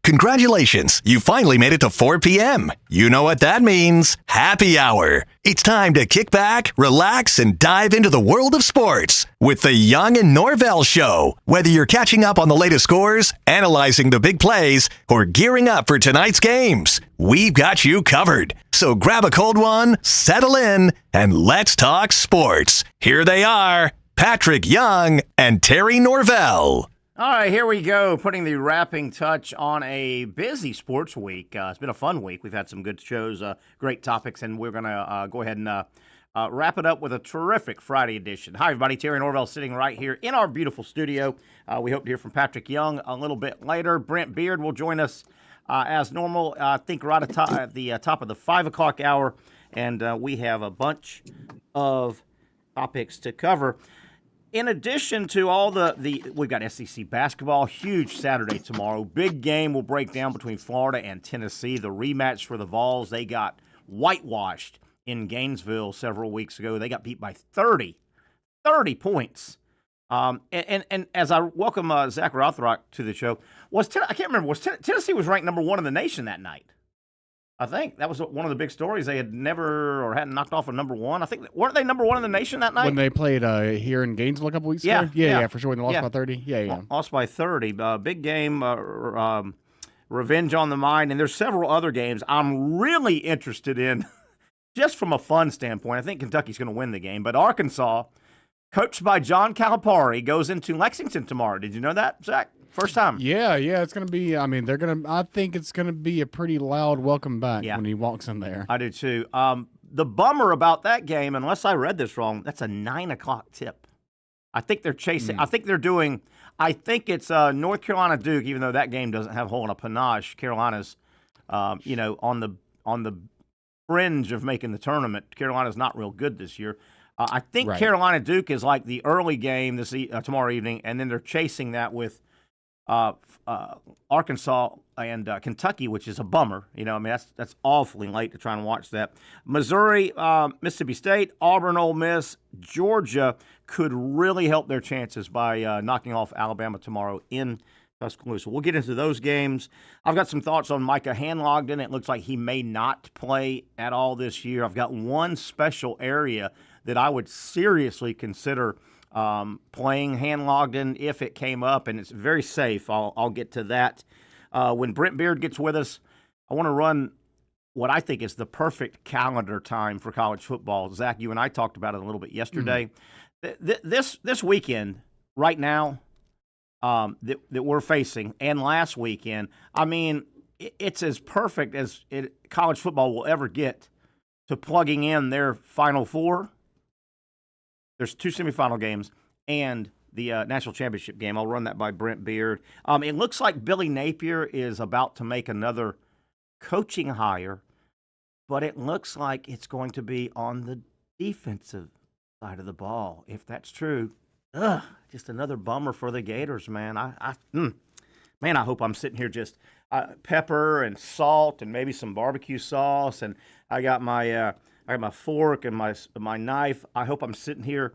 Congratulations, you finally made it to 4 p.m. You know what that means. Happy hour. It's time to kick back, relax, and dive into the world of sports with the Young and Norvelle Show. Whether you're catching up on the latest scores, analyzing the big plays, or gearing up for tonight's games, we've got you covered. So grab a cold one, settle in, and let's talk sports. Here they are, Patrick Young and Terry Norvelle. All right, here we go, putting the wrapping touch on a busy sports week. It's been a fun week. We've had some good shows, great topics, and we're going to go ahead and wrap it up with a terrific Friday edition. Hi, everybody. Terry Norvelle sitting right here in our beautiful studio. We hope to hear from Patrick Young a little bit later. Brent Beard will join us as normal, I think right at the top of the 5 o'clock hour, and we have a bunch of topics to cover. In addition to all we've got SEC basketball, huge Saturday tomorrow. Big game will break down between Florida and Tennessee. The rematch for the Vols. They got whitewashed in Gainesville several weeks ago. They got beat by 30 points. And as I welcome Zach Rothrock to the show, I can't remember, Tennessee was ranked number 1 in the nation that night? I think that was one of the big stories. They had never or hadn't knocked off a number 1. I think, weren't they number 1 in the nation that night? When they played here in Gainesville a couple weeks ago? Yeah, for sure. When they lost by 30? Yeah. Lost by 30. Big game, revenge on the mind. And there's several other games I'm really interested in just from a fun standpoint. I think Kentucky's going to win the game. But Arkansas, coached by John Calipari, goes into Lexington tomorrow. Did you know that, Zach? First time. Yeah, it's going to be, I think it's going to be a pretty loud welcome back when he walks in there. I do too. The bummer about that game, unless I read this wrong, that's a 9 o'clock tip. I think they're chasing, I think it's North Carolina Duke, even though that game doesn't have a whole lot of panache. Carolina's, on the fringe of making the tournament. Carolina's not real good this year. I think Carolina Duke is like the early game tomorrow evening, and then they're chasing that with Arkansas and Kentucky, which is a bummer. That's awfully late to try and watch that. Missouri, Mississippi State, Auburn, Ole Miss, Georgia could really help their chances by knocking off Alabama tomorrow in Tuscaloosa. We'll get into those games. I've got some thoughts on Micah Hanlogden. It looks like he may not play at all this year. I've got one special area that I would seriously consider playing Hanlogden if it came up, and it's very safe. I'll get to that. When Brent Beard gets with us, I want to run what I think is the perfect calendar time for college football. Zach, you and I talked about it a little bit yesterday. This weekend, right now, that we're facing, and last weekend, it's as perfect as college football will ever get to plugging in their Final Four. There's 2 semifinal games and the national championship game. I'll run that by Brent Beard. It looks like Billy Napier is about to make another coaching hire, but it looks like it's going to be on the defensive side of the ball. If that's true, just another bummer for the Gators, man. I hope I'm sitting here just pepper and salt and maybe some barbecue sauce, and I got my fork and my knife. I hope I'm sitting here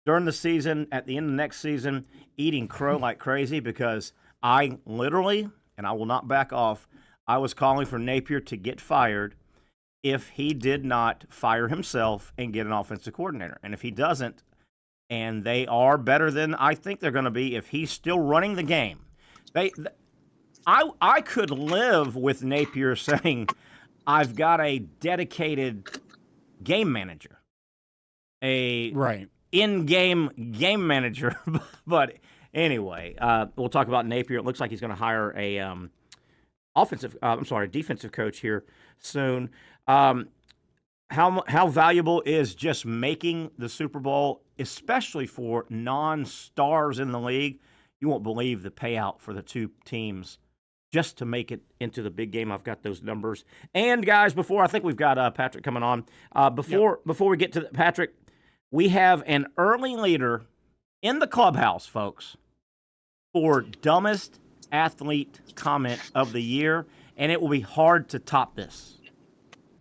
during the season, at the end of next season, eating crow like crazy, because I literally, and I will not back off, I was calling for Napier to get fired if he did not fire himself and get an offensive coordinator. And if he doesn't, and they are better than I think they're going to be, if he's still running the game, I could live with Napier saying, I've got a dedicated game manager, a in-game game manager. But anyway, we'll talk about Napier. It looks like he's going to hire a defensive coach here soon. How valuable is just making the Super Bowl, especially for non-stars in the league? You won't believe the payout for the two teams just to make it into the big game. I've got those numbers. And, guys, I think we've got Patrick coming on. Before we get to Patrick, we have an early leader in the clubhouse, folks, for dumbest athlete comment of the year, and it will be hard to top this.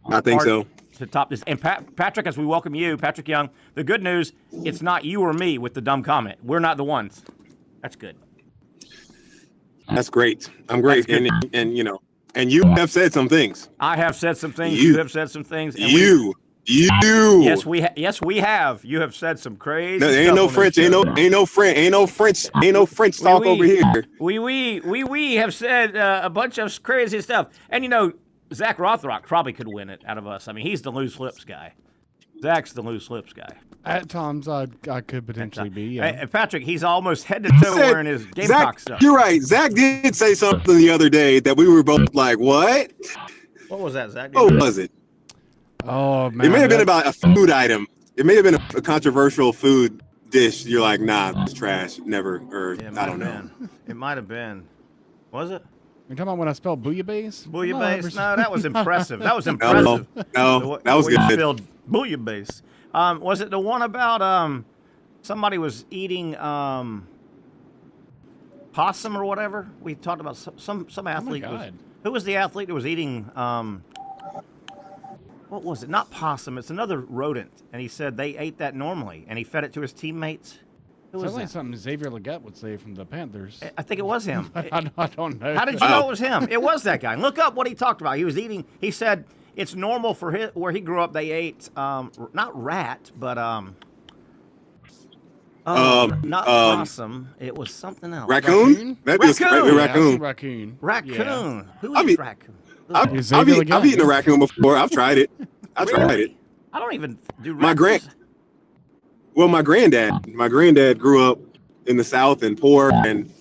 I think so. To top this. And Patrick, as we welcome you, Patrick Young, the good news, it's not you or me with the dumb comment. We're not the ones. That's good. That's great. I'm great. And you have said some things. I have said some things. You have said some things. And you. Yes, we have. You have said some crazy stuff. Ain't no French talk over here. We have said a bunch of crazy stuff. And Zach Rothrock probably could win it out of us. I mean, he's the loose lips guy. Zach's the loose lips guy. At times, I could potentially be. Yeah. Hey, Patrick, he's almost head to toe wearing his Gamecock stuff. You're right. Zach did say something the other day that we were both like, "What? What was that, Zach? What was it? Oh man, it may have been about a food item. It may have been a controversial food dish. You're like, nah, it's trash. Never, or I don't know. It might have been. Was it? You're talking about when I spelled bouillabaisse? Bouillabaisse? No, that was impressive. That was impressive. No, that was good. You spelled bouillabaisse. Was it the one about somebody was eating possum or whatever? We talked about some athlete. Oh my God. Who was the athlete who was eating what was it? Not possum. It's another rodent. And he said they ate that normally, and he fed it to his teammates. Sounds like something Xavier Legette would say from the Panthers. I think it was him. I don't know. How did you know it was him? It was that guy. Look up what he talked about. He was eating. He said it's normal for where he grew up. They ate not rat, but not possum. It was something else. Raccoon? Raccoon. Raccoon. Yeah. Who eats raccoon? I've eaten a raccoon before. I've tried it. Tried it. I don't even do raccoons. My granddad grew up in the South and poor, and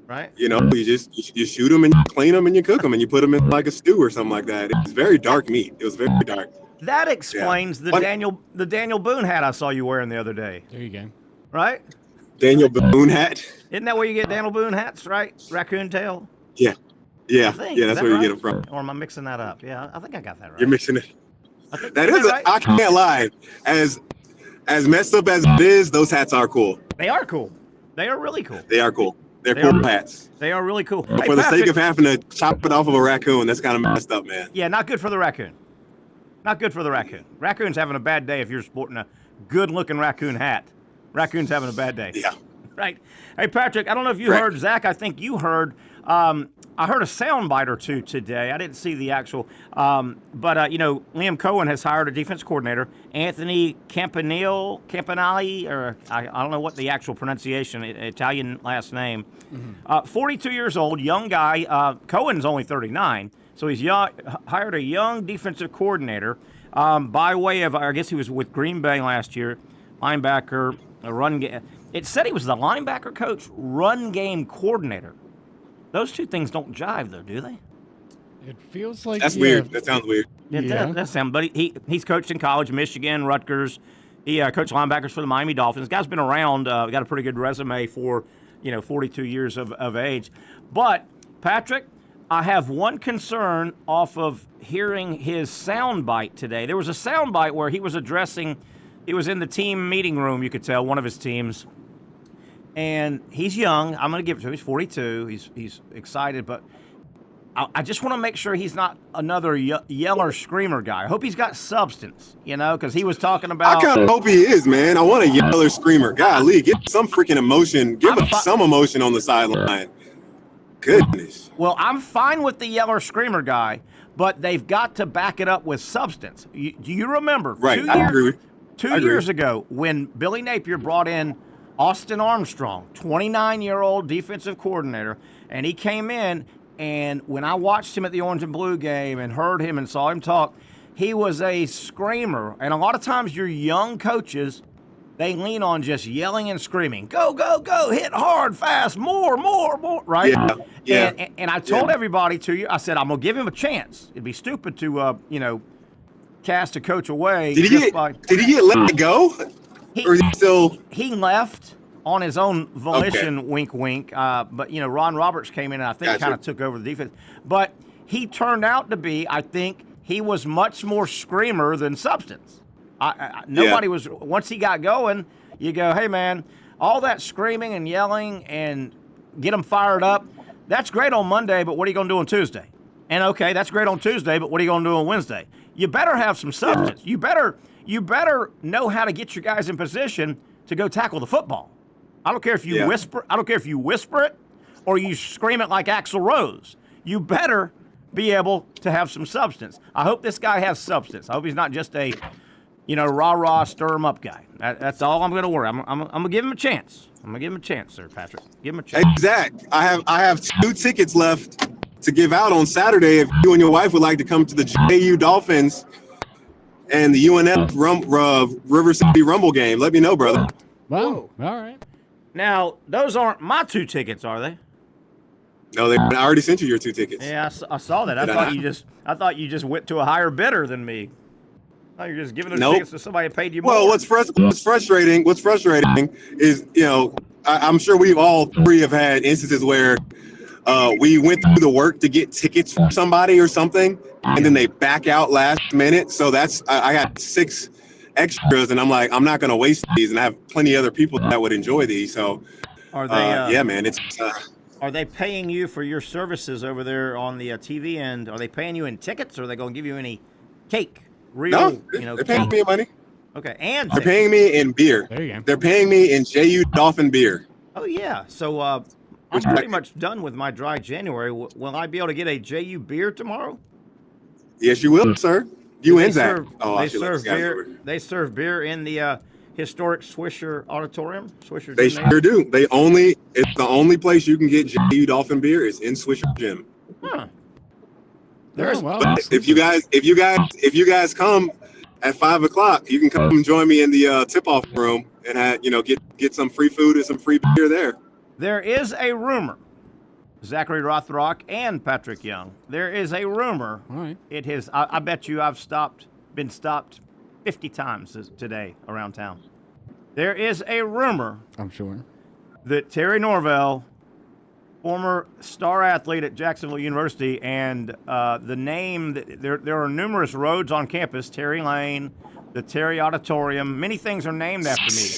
right. You shoot them and you clean them and you cook them and you put them in like a stew or something like that. It's very dark meat. It was very dark. That explains the Daniel Boone hat I saw you wearing the other day. There you go. Right? Daniel Boone hat. Isn't that where you get Daniel Boone hats? Right? Raccoon tail. Yeah. That's where you get them from. Or am I mixing that up? Yeah, I think I got that right. You're mixing it. Right? I can't lie. As messed up as it is, those hats are cool. They are cool. They are really cool. They are cool. They're cool hats. They are really cool. For the sake of having to chop it off of a raccoon, that's kind of messed up, man. Yeah, not good for the raccoon. Not good for the raccoon. Raccoon's having a bad day if you're sporting a good-looking raccoon hat. Raccoon's having a bad day. Yeah. Right. Hey, Patrick, I don't know if you heard, Zach, I think you heard. I heard a soundbite or two today. I didn't see the actual. But Liam Cohen has hired a defense coordinator, Anthony Campanelli, or I don't know what the actual pronunciation, Italian last name. Mm-hmm. 42 years old, young guy. Cohen's only 39, so he's hired a young defensive coordinator by way of, I guess he was with Green Bay last year, linebacker, a run game. It said he was the linebacker coach, run game coordinator. Those two things don't jive, though, do they? It feels like that's weird. That sounds weird. That sounds. But he's coached in college, Michigan, Rutgers. He coached linebackers for the Miami Dolphins. Guy's been around. Got a pretty good resume for 42 years of age. But Patrick, I have one concern off of hearing his soundbite today. There was a soundbite where he was addressing. He was in the team meeting room. You could tell one of his teams. And he's young. I'm going to give it to him. He's 42. He's excited, but I just want to make sure he's not another yeller screamer guy. I hope he's got substance, because he was talking about. I kind of hope he is, man. I want a yeller screamer. Golly, get some freaking emotion. Give us some emotion on the sideline. Goodness. Well, I'm fine with the yeller screamer guy, but they've got to back it up with substance. Do you remember? Right, I agree. 2 years ago when Billy Napier brought in Austin Armstrong, 29-year-old defensive coordinator, and he came in, and when I watched him at the Orange and Blue game and heard him and saw him talk, he was a screamer. And a lot of times your young coaches, they lean on just yelling and screaming, go, go, go, hit hard, fast, more, right? Yeah. And I told everybody I said, I'm going to give him a chance. It'd be stupid to, cast a coach away. Did he get let go? Or is he still? He left on his own volition, wink, wink. But, Ron Roberts came in and I think kind of took over the defense. But he turned out to be, I think, he was much more screamer than substance. Nobody was, once he got going, you go, hey, man, all that screaming and yelling and get them fired up, that's great on Monday, but what are you going to do on Tuesday? And, okay, that's great on Tuesday, but what are you going to do on Wednesday? You better have some substance. You better know how to get your guys in position to go tackle the football. I don't care if you whisper. I don't care if you whisper it or you scream it like Axl Rose. You better be able to have some substance. I hope this guy has substance. I hope he's not just a, rah-rah, stir-him-up guy. That's all I'm going to worry. I'm going to give him a chance. I'm going to give him a chance, sir, Patrick. Give him a chance. Hey, Zach, I have 2 tickets left to give out on Saturday if you and your wife would like to come to the JU Dolphins and the UNF River City Rumble game. Let me know, brother. Wow. All right. Now, those aren't my 2 tickets, are they? No, I already sent you your 2 tickets. Yeah, I saw that. I thought you just went to a higher bidder than me. Oh, you're just giving those tickets to somebody who paid you more. Well, what's frustrating is, I'm sure we all 3 have had instances where we went through the work to get tickets for somebody or something, and then they back out last minute. So I got 6 extras, and I'm like, I'm not going to waste these, and I have plenty of other people that would enjoy these. So, are they? Yeah, man, it's. Are they paying you for your services over there on the TV end? Are they paying you in tickets, or are they going to give you any cake? No, they're paying me money. Okay, and they're paying me in beer. There you go. They're paying me in JU Dolphin beer. Oh yeah, so I'm pretty much done with my dry January. Will I be able to get a JU beer tomorrow? Yes, you will, sir. You and Zach. They serve beer in the historic Swisher Auditorium. They sure do. It's the only place you can get JU Dolphin beer is in Swisher Gym. Huh. If you guys come at 5:00, you can come and join me in the tip-off room and get some free food and some free beer there. There is a rumor, Zachary Rothrock and Patrick Young. There is a rumor. All right. It has. I bet you I've been stopped 50 times today around town. There is a rumor. I'm sure that Terry Norvelle, former star athlete at Jacksonville University, and the name, there are numerous roads on campus, Terry Lane, the Terry Auditorium, many things are named after me.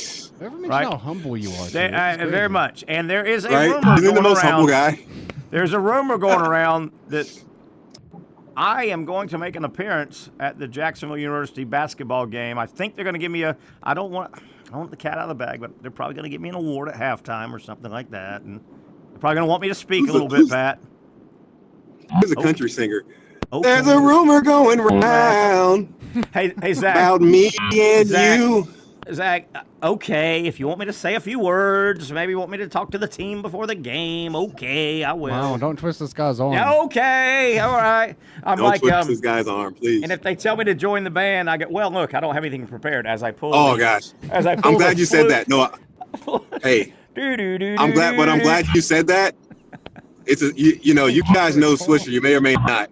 Never mention how humble you are. Very much. And there is a rumor going the most around. Humble guy. There's a rumor going around that I am going to make an appearance at the Jacksonville University basketball game. I think they're going to give me I don't want the cat out of the bag, but they're probably going to give me an award at halftime or something like that. And they're probably going to want me to speak a little bit, Pat. He's a country singer. Okay. There's a rumor going around. Hey, Zach. About me and you. Zach, okay, if you want me to say a few words, maybe you want me to talk to the team before the game, okay, I will. Wow, don't twist this guy's arm. Okay, all right. Don't twist this guy's arm, please. And if they tell me to join the band, I go, well, look, I don't have anything prepared as I pull. Oh, gosh. I'm glad you said that. No, hey, I'm glad you said that. It's you guys know Swisher, you may or may not.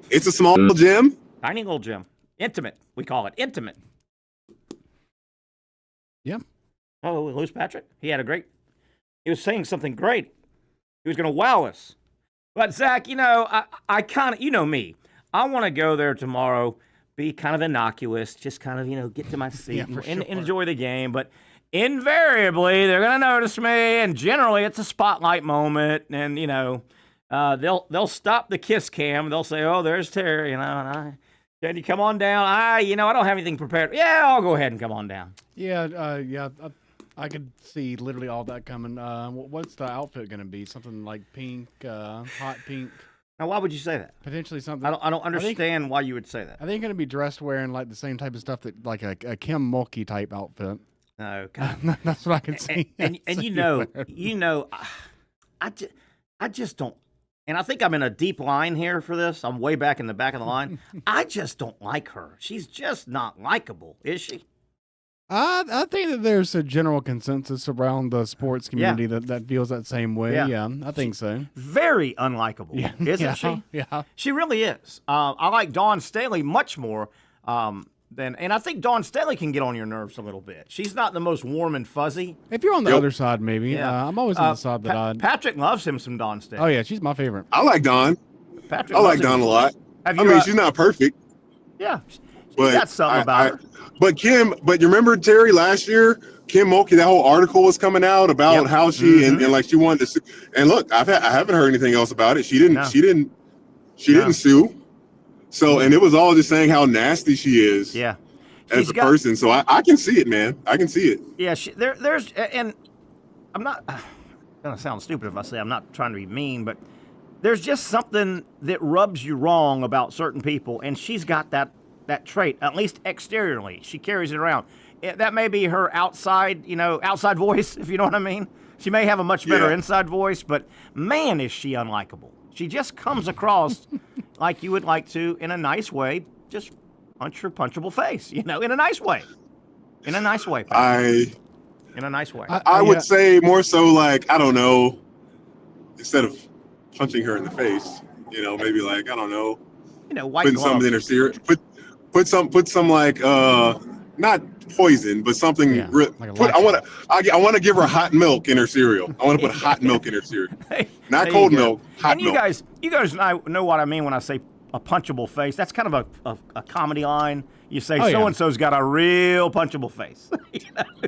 It's a small gym. Tiny little gym. Intimate, we call it, intimate. Yeah. Oh, we lose Patrick? He was saying something great. He was going to wow us. But, Zach, I kind of, you know me. I want to go there tomorrow, be kind of innocuous, just kind of, get to my seat and enjoy the game. But invariably, they're going to notice me, and generally it's a spotlight moment. And, they'll stop the kiss cam. They'll say, oh, there's Terry, can you come on down? I don't have anything prepared. Yeah, I'll go ahead and come on down. Yeah, I could see literally all that coming. What's the outfit going to be? Something like pink, hot pink? Now, why would you say that? Potentially something. I don't understand why you would say that. I think going to be dressed wearing like the same type of stuff that like a Kim Mulkey type outfit. Okay. That's what I can see. And I just don't. And I think I'm in a deep line here for this. I'm way back in the back of the line. I just don't like her. She's just not likable, is she? I think that there's a general consensus around the sports community that feels that same way. Yeah, I think so. Very unlikable, isn't she? Yeah. She really is. I like Dawn Staley much more and I think Dawn Staley can get on your nerves a little bit. She's not the most warm and fuzzy. If you're on the other side, maybe. Yeah. I'm always on the side that Patrick loves him some Dawn Staley. Oh, yeah, she's my favorite. I like Dawn. Patrick I like Dawn a lot. I mean, she's not perfect. Yeah. She's but got something about her. But you remember, Terry, last year, Kim Mulkey, that whole article was coming out about how she and like she wanted to sue. And look, I haven't heard anything else about it. She didn't sue. So, and it was all just saying how nasty she is. Yeah. As a person. So I can see it, man. I can see it. Yeah. There's, and I'm not going to sound stupid if I say I'm not trying to be mean, but there's just something that rubs you wrong about certain people. And she's got that trait, at least exteriorly. She carries it around. That may be her outside voice, if you know what I mean. She may have a much better inside voice, but man, is she unlikable. She just comes across like you would like to, in a nice way, just punch her punchable face, in a nice way. In a nice way. In a nice way. I would say more so like, I don't know, instead of punching her in the face, maybe like, I don't know, putting something in her cereal. Put some like not poison, but something. I want to give her hot milk in her cereal. I want to put hot milk in her cereal, not cold milk. Hot milk. You guys know what I mean when I say a punchable face. That's kind of a comedy line. You say so and so's got a real punchable face.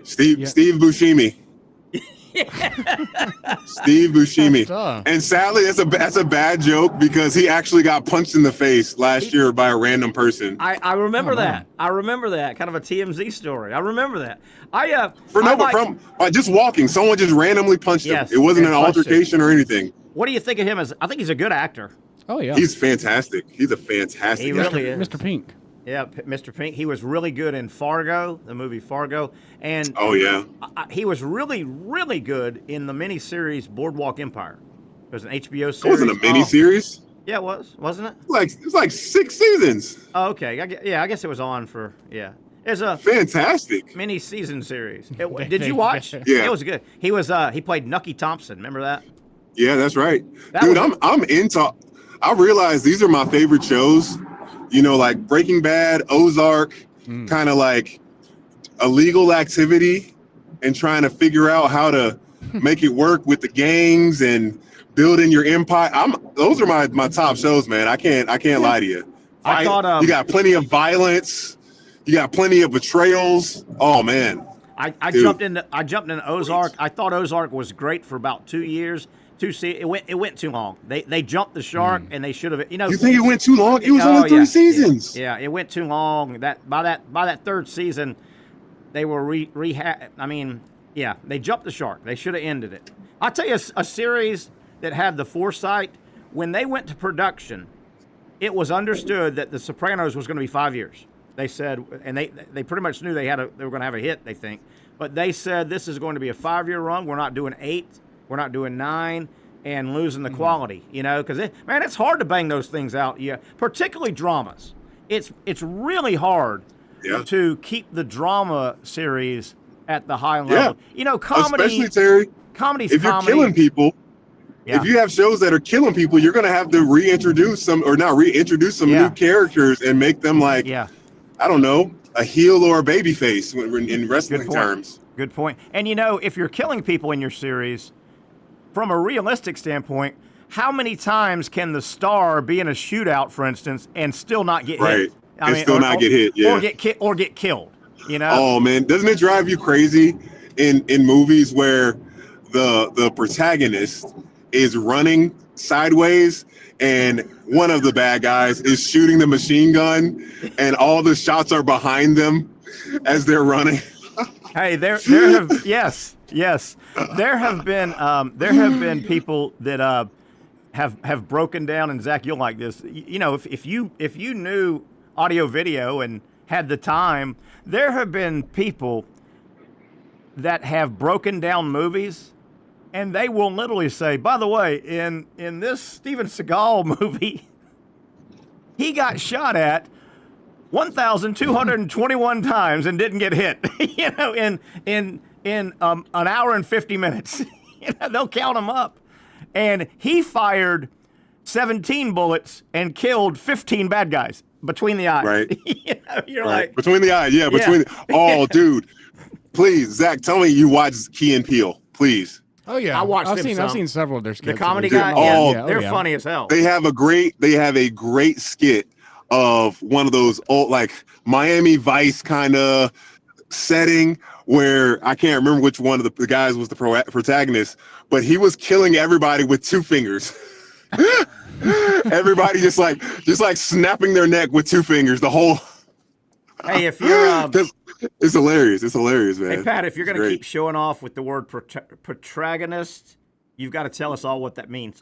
Steve Buscemi. Steve Buscemi. And sadly, that's a bad joke because he actually got punched in the face last year by a random person. I remember that. I remember that. Kind of a TMZ story. I remember that. Just walking, someone just randomly punched him. It wasn't an altercation or anything. What do you think of him? I think he's a good actor. Oh yeah, he's fantastic. He's a fantastic. He really is. Mr. Pink. Yeah, Mr. Pink. He was really good in Fargo, the movie Fargo, and he was really, really good in the miniseries Boardwalk Empire. It was an HBO series. It wasn't a miniseries. Yeah, it was, wasn't it? It was like 6 seasons. Oh, okay. I guess it was on for It's a fantastic mini-season series. Did you watch? Yeah, it was good. He played Nucky Thompson. Remember that? Yeah, that's right. Dude, I'm into. I realize these are my favorite shows, like Breaking Bad, Ozark, kind of like illegal activity and trying to figure out how to make it work with the gangs and building your empire. Those are my top shows, man. I can't lie to you. I thought you got plenty of violence. You got plenty of betrayals. Oh man. I jumped into Ozark. I thought Ozark was great for about 2 years. It went too long. They jumped the shark and they should have. You think it went too long? It was only 3 seasons. Yeah, it went too long. By that third season, they were rehab. I mean, they jumped the shark. They should have ended it. I'll tell you a series that had the foresight when they went to production. It was understood that The Sopranos was going to be 5 years. They said, and they pretty much knew they were going to have a hit. They think, but they said this is going to be a 5-year run. We're not doing 8. We're not doing 9 and losing the quality, because it's hard to bang those things out. Yeah, particularly dramas. It's really hard to keep the drama series at the high level. Comedy, especially Terry. Comedy's if you're killing people, if you have shows that are killing people, you're going to have to reintroduce some new characters and make them like, I don't know, a heel or a baby face in wrestling terms. Good point. And if you're killing people in your series, from a realistic standpoint, how many times can the star be in a shootout, for instance, and still not get hit? Not get hit, yeah. Or get killed, Oh, man. Doesn't it drive you crazy in movies where the protagonist is running sideways and one of the bad guys is shooting the machine gun and all the shots are behind them as they're running? Hey, there have Yes. There have been people that have broken down, and Zach, you'll like this. You know, if you knew audio video and had the time, there have been people that have broken down movies, and they will literally say, by the way, in this Steven Seagal movie, he got shot at 1,221 times and didn't get hit. You know, in an hour and 50 minutes. You know, they'll count them up. And he fired 17 bullets and killed 15 bad guys between the eyes. Right. You know, you're right. like, Between the eyes. Yeah. Oh, dude. Please, Zach, tell me you watched Key and Peele. Please. Oh yeah, I've seen several of their skits. The comedy Dude, guy, they're funny as hell. They have a great skit of one of those old, like, Miami Vice kind of setting where I can't remember which one of the guys was the protagonist, but he was killing everybody with 2 fingers. Everybody just like snapping their neck with 2 fingers. The whole. Hey, if you're it's hilarious. It's hilarious, man. Hey, Pat, if you're going to keep showing off with the word protagonist, you've got to tell us all what that means.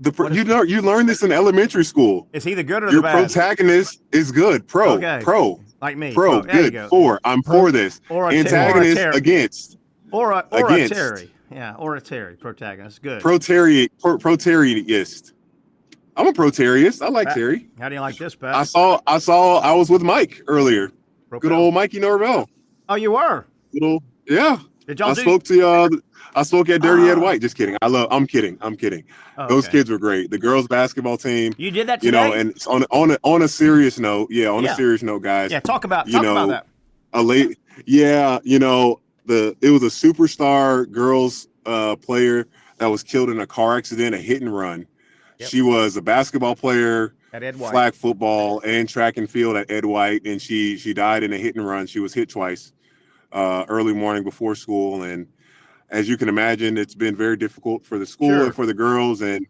You learn this in elementary school. Is he the good or Your the bad? Your protagonist is good. Pro. Like me. Pro. Good. For. I'm for this. Or antagonist against. Or a Terry. Yeah, or a Terry. Protagonist. Good. Proterist. I'm a proterist. I like Pat, Terry. How do you like this, Pat? I was with Mike earlier. Good old Mikey Norvelle. Oh, you were? Yeah. Did y'all I spoke at Dirty Ed White. Just kidding. I'm kidding. Oh, Those kids were great. The girls basketball team. You did that today? You know, and on a serious note, a serious note, guys. Yeah, talk about that. It was a superstar girls player that was killed in a car accident, a hit and run. Yep. She was a basketball player at Ed White, flag football and track and field at Ed White, and she died in a hit and run. She was hit twice early morning before school, and as you can imagine, it's been very difficult for the school and for the girls. And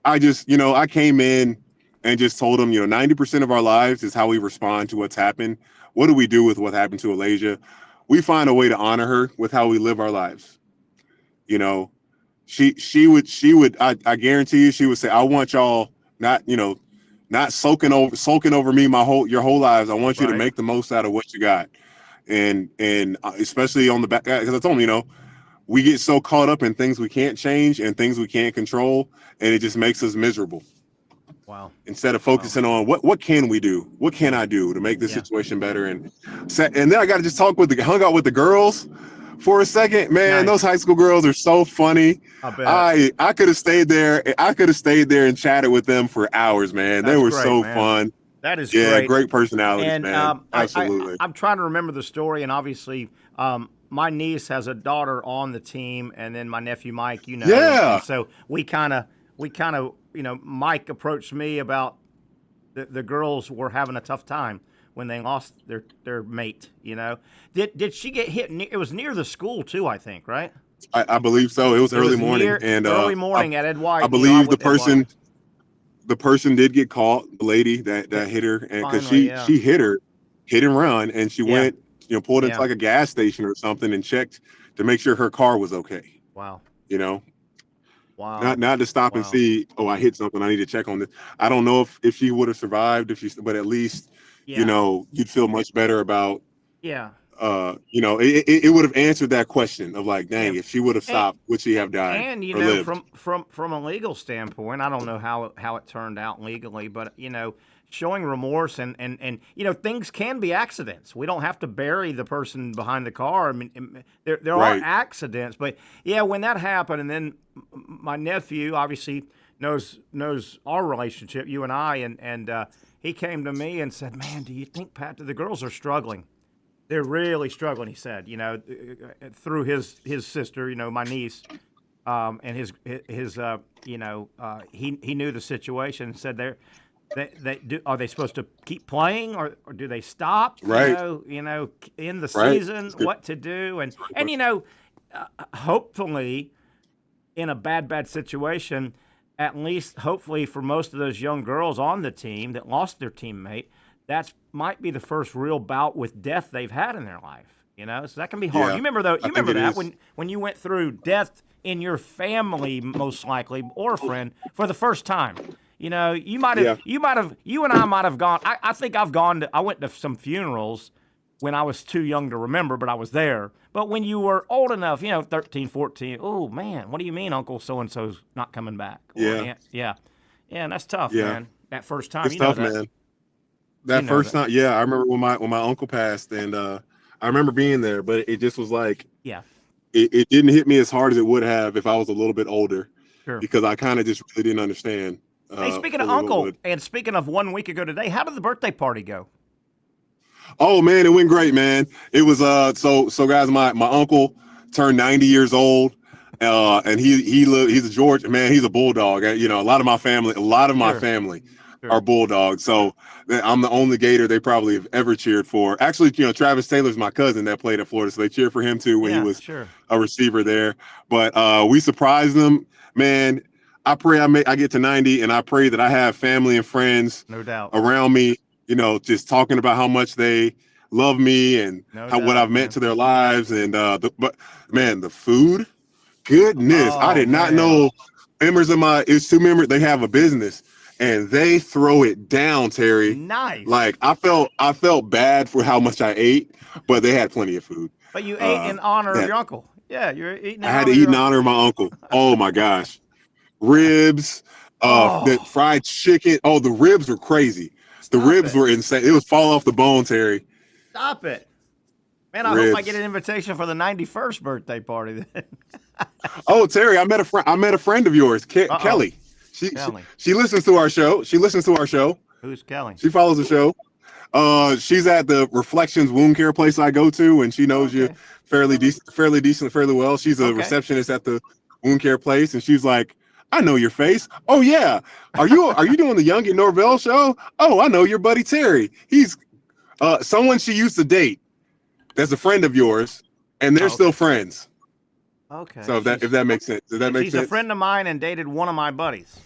I just, I came in and just told them, 90% of our lives is how we respond to what's happened. What do we do with what happened to Alasia? We find a way to honor her with how we live our lives. She would, I guarantee you, she would say, I want y'all not soaking over me your whole lives. I want you to make the most out of what you got. And especially on the back, because I told them, we get so caught up in things we can't change and things we can't control, and it just makes us miserable. Wow. Instead of focusing on what can we do? What can I do to make this situation better? And then I got to just hung out with the girls for a second. Man, those high school girls are so funny. I could have stayed there. And chatted with them for hours, man. They were so fun. That is great. Great personalities, and, man. Absolutely. I'm trying to remember the story, and obviously, my niece has a daughter on the team, and then my nephew Mike, Yeah. And so we kind of, Mike approached me about the girls were having a tough time when they lost their mate. Did she get hit? It was near the school too, I think, right? I believe so. It was early morning, early morning at Ed White. I believe the person did get caught. The lady that hit her, and because she hit her, hit and run, and she went. Pulled into like a gas station or something and checked to make sure her car was okay. Wow. Wow. Not to stop and see, I hit something, I need to check on this. I don't know if she would have survived but at least, you'd feel much better about, it would have answered that question of like, dang, if she would have stopped, would she have died? And, from a legal standpoint, I don't know how it turned out legally, but, showing remorse and things can be accidents. We don't have to bury the person behind the car. I mean, there are accidents, but when that happened, and then my nephew obviously knows our relationship, you and I, and he came to me and said, "Man, do you think, Pat, the girls are struggling? They're really struggling." He said, through his sister, my niece, and his he knew the situation and said are they supposed to keep playing or do they stop? Right. In the season, what to do, and hopefully, in a bad situation, at least hopefully for most of those young girls on the team that lost their teammate, might be the first real bout with death they've had in their life. So that can be hard. Yeah, You remember though? You I think remember it that is. when you went through death in your family, most likely, or a friend for the first time. You Yeah. you and I might have gone. I think I went to some funerals when I was too young to remember, but I was there. But when you were old enough, 13, 14, oh man, what do you mean Uncle so-and-so's not coming back? Yeah. Yeah, and that's tough, Yeah. man. That first time, It's tough, that. man. That first time, yeah, I remember when my uncle passed, and I remember being there, but it just was like, Yeah, it didn't hit me as hard as it would have if I was a little bit older, sure. because I kind of just really didn't understand. Hey, speaking of fully what Uncle, would- and speaking of 1 week ago today, how did the birthday party go? Oh man, it went great, man. It was so guys, my uncle turned 90 years old, and he's a Georgia man. He's a bulldog. A lot of my family Sure. are bulldogs. So I'm the only Gator they probably have ever cheered for. Actually, Travis Taylor's my cousin that played at Florida, so they cheered for him too when he was a receiver there. But we surprised them, man. I pray I get to 90, and I pray that I have family and friends, No doubt, around me, just talking about how much they love me and what I've meant to their lives. And but man, the food, goodness, I did not know members of it's two members. They have a business and they throw it down, Terry. Nice. Like I felt bad for how much I ate, but they had plenty of food. But you ate in honor of your uncle. Yeah, you're eating. I had to eat in honor of my uncle. Oh my gosh, ribs, the fried chicken. Oh, the ribs were crazy. The ribs were insane. It was fall off the bone, Terry. Stop it. Man, I hope I get an invitation for the 91st birthday party then. Oh, Terry, I met a friend of yours, Kelly. She listens to our show. Who's Kelly? She follows the show. She's at the Reflections wound care place I go to, and she knows you fairly well. She's a receptionist at the wound care place, and she's like, I know your face. Oh yeah. Are you doing the Young and Norvelle show? Oh, I know your buddy Terry. He's someone she used to date. That's a friend of yours, and they're still friends. Okay. So if that makes sense. Does that make sense? She's a friend of mine and dated one of my buddies.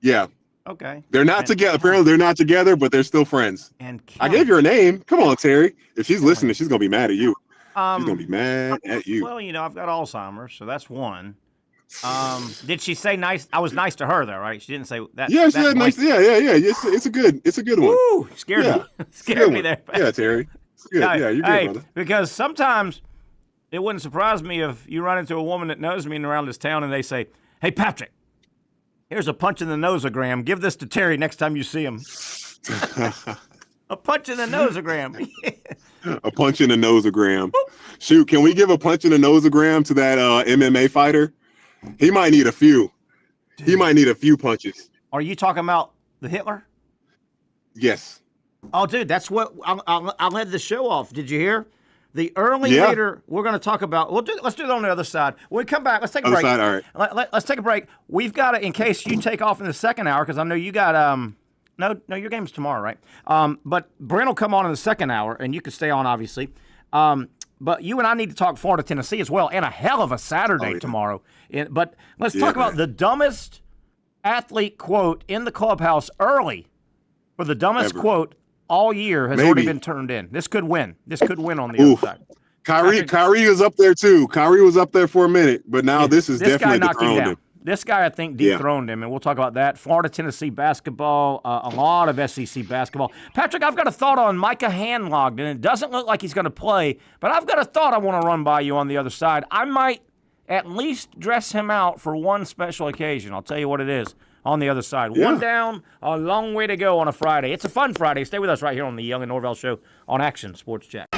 Yeah. Okay. They're not together. Apparently they're not together, but they're still friends. And I gave her a name. Come on, Terry. If she's listening, she's gonna be mad at you. She's gonna be mad at you. Well, I've got Alzheimer's, so that's one. Did she say nice? I was nice to her though, right? She didn't say that. Yeah, she said nice. Yeah. It's a good one. Woo! Scared me. Scared me there. Yeah, Terry. It's good. Yeah, you're good, brother. Because sometimes it wouldn't surprise me if you run into a woman that knows me and around this town and they say, "Hey, Patrick, here's a punch in the nosogram. Give this to Terry next time you see him." A punch in the nosogram. A punch in the nosogram. Shoot, can we give a punch in the nosogram to that MMA fighter? He might need a few. Dude. He might need a few punches. Are you talking about the Hitler? Yes. Oh, dude, that's what I led the show off. Did you hear? The early leader. We're going to talk about. Let's do it on the other side. When we come back, let's take a break. Side, all right. Let's take a break. We've got to, in case you take off in the second hour, because I know you got no, your game's tomorrow, right? But Brent will come on in the second hour, and you can stay on, obviously. But you and I need to talk Florida, Tennessee as well, and a hell of a Saturday tomorrow. But let's talk about the dumbest athlete quote in the clubhouse early. For the dumbest quote all year has already been turned in. This could win. This could win on the other side. Kyrie is up there too. Kyrie was up there for a minute, but now this definitely dethroned him. This guy, I think, dethroned him, and we'll talk about that. Florida, Tennessee basketball, a lot of SEC basketball. Patrick, I've got a thought on Micah Hanlogged, and it doesn't look like he's going to play, but I've got a thought I want to run by you on the other side. I might at least dress him out for one special occasion. I'll tell you what it is on the other side. One down, a long way to go on a Friday. It's a fun Friday. Stay with us right here on the Young and Norvelle Show on Action Sports Jack.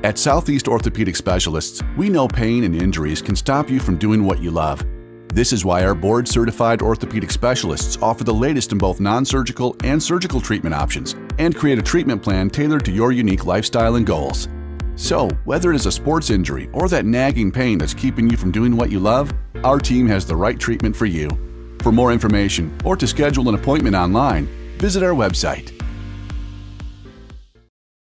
At Southeast Orthopedic Specialists, we know pain and injuries can stop you from doing what you love. This is why our board-certified orthopedic specialists offer the latest in both non-surgical and surgical treatment options and create a treatment plan tailored to your unique lifestyle and goals. So, whether it is a sports injury or that nagging pain that's keeping you from doing what you love, our team has the right treatment for you. For more information or to schedule an appointment online, visit our website.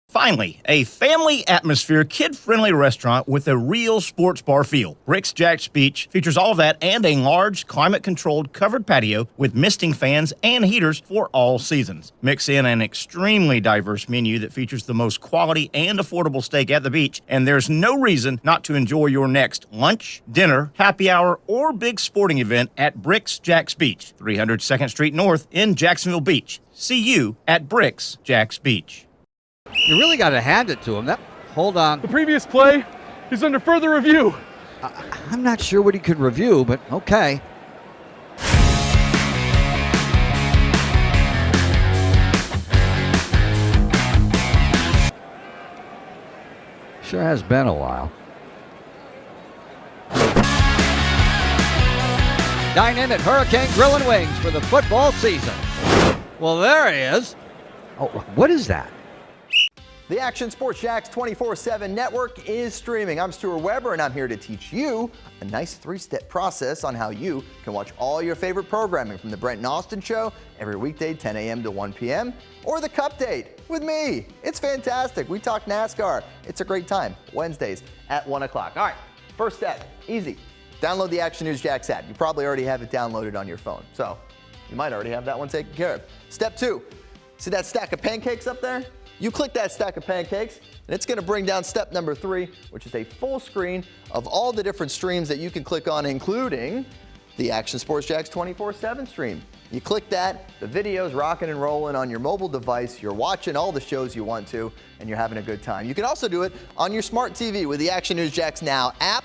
Finally, a family atmosphere, kid-friendly restaurant with a real sports bar feel. Brix Jack's Beach features all of that and a large, climate-controlled covered patio with misting fans and heaters for all seasons. Mix in an extremely diverse menu that features the most quality and affordable steak at the beach, and there's no reason not to enjoy your next lunch, dinner, happy hour, or big sporting event at Brix Jack's Beach, 300 2nd Street North in Jacksonville Beach. See you at Brix Jack's Beach. You really got to hand it to him. Hold on. The previous play is under further review. I'm not sure what he could review, but okay. Sure has been a while. Dine in at Hurricane Grill and Wings for the football season. Well, there he is. Oh, what is that? The Action Sports Jax 24/7 network is streaming. I'm Stuart Weber, and I'm here to teach you a nice three-step process on how you can watch all your favorite programming from the Brent and Austin Show every weekday 10 a.m. to 1 p.m. or the Cup Date with me. It's fantastic. We talk NASCAR. It's a great time. Wednesdays at 1 o'clock. All right, first step, easy. Download the Action News Jax app. You probably already have it downloaded on your phone, so you might already have that one taken care of. Step 2, see that stack of pancakes up there? You click that stack of pancakes, and it's going to bring down step number 3, which is a full screen of all the different streams that you can click on, including the Action Sports Jax 24/7 stream. You click that, the video's rocking and rolling on your mobile device, you're watching all the shows you want to, and you're having a good time. You can also do it on your smart TV with the Action News Jax Now app.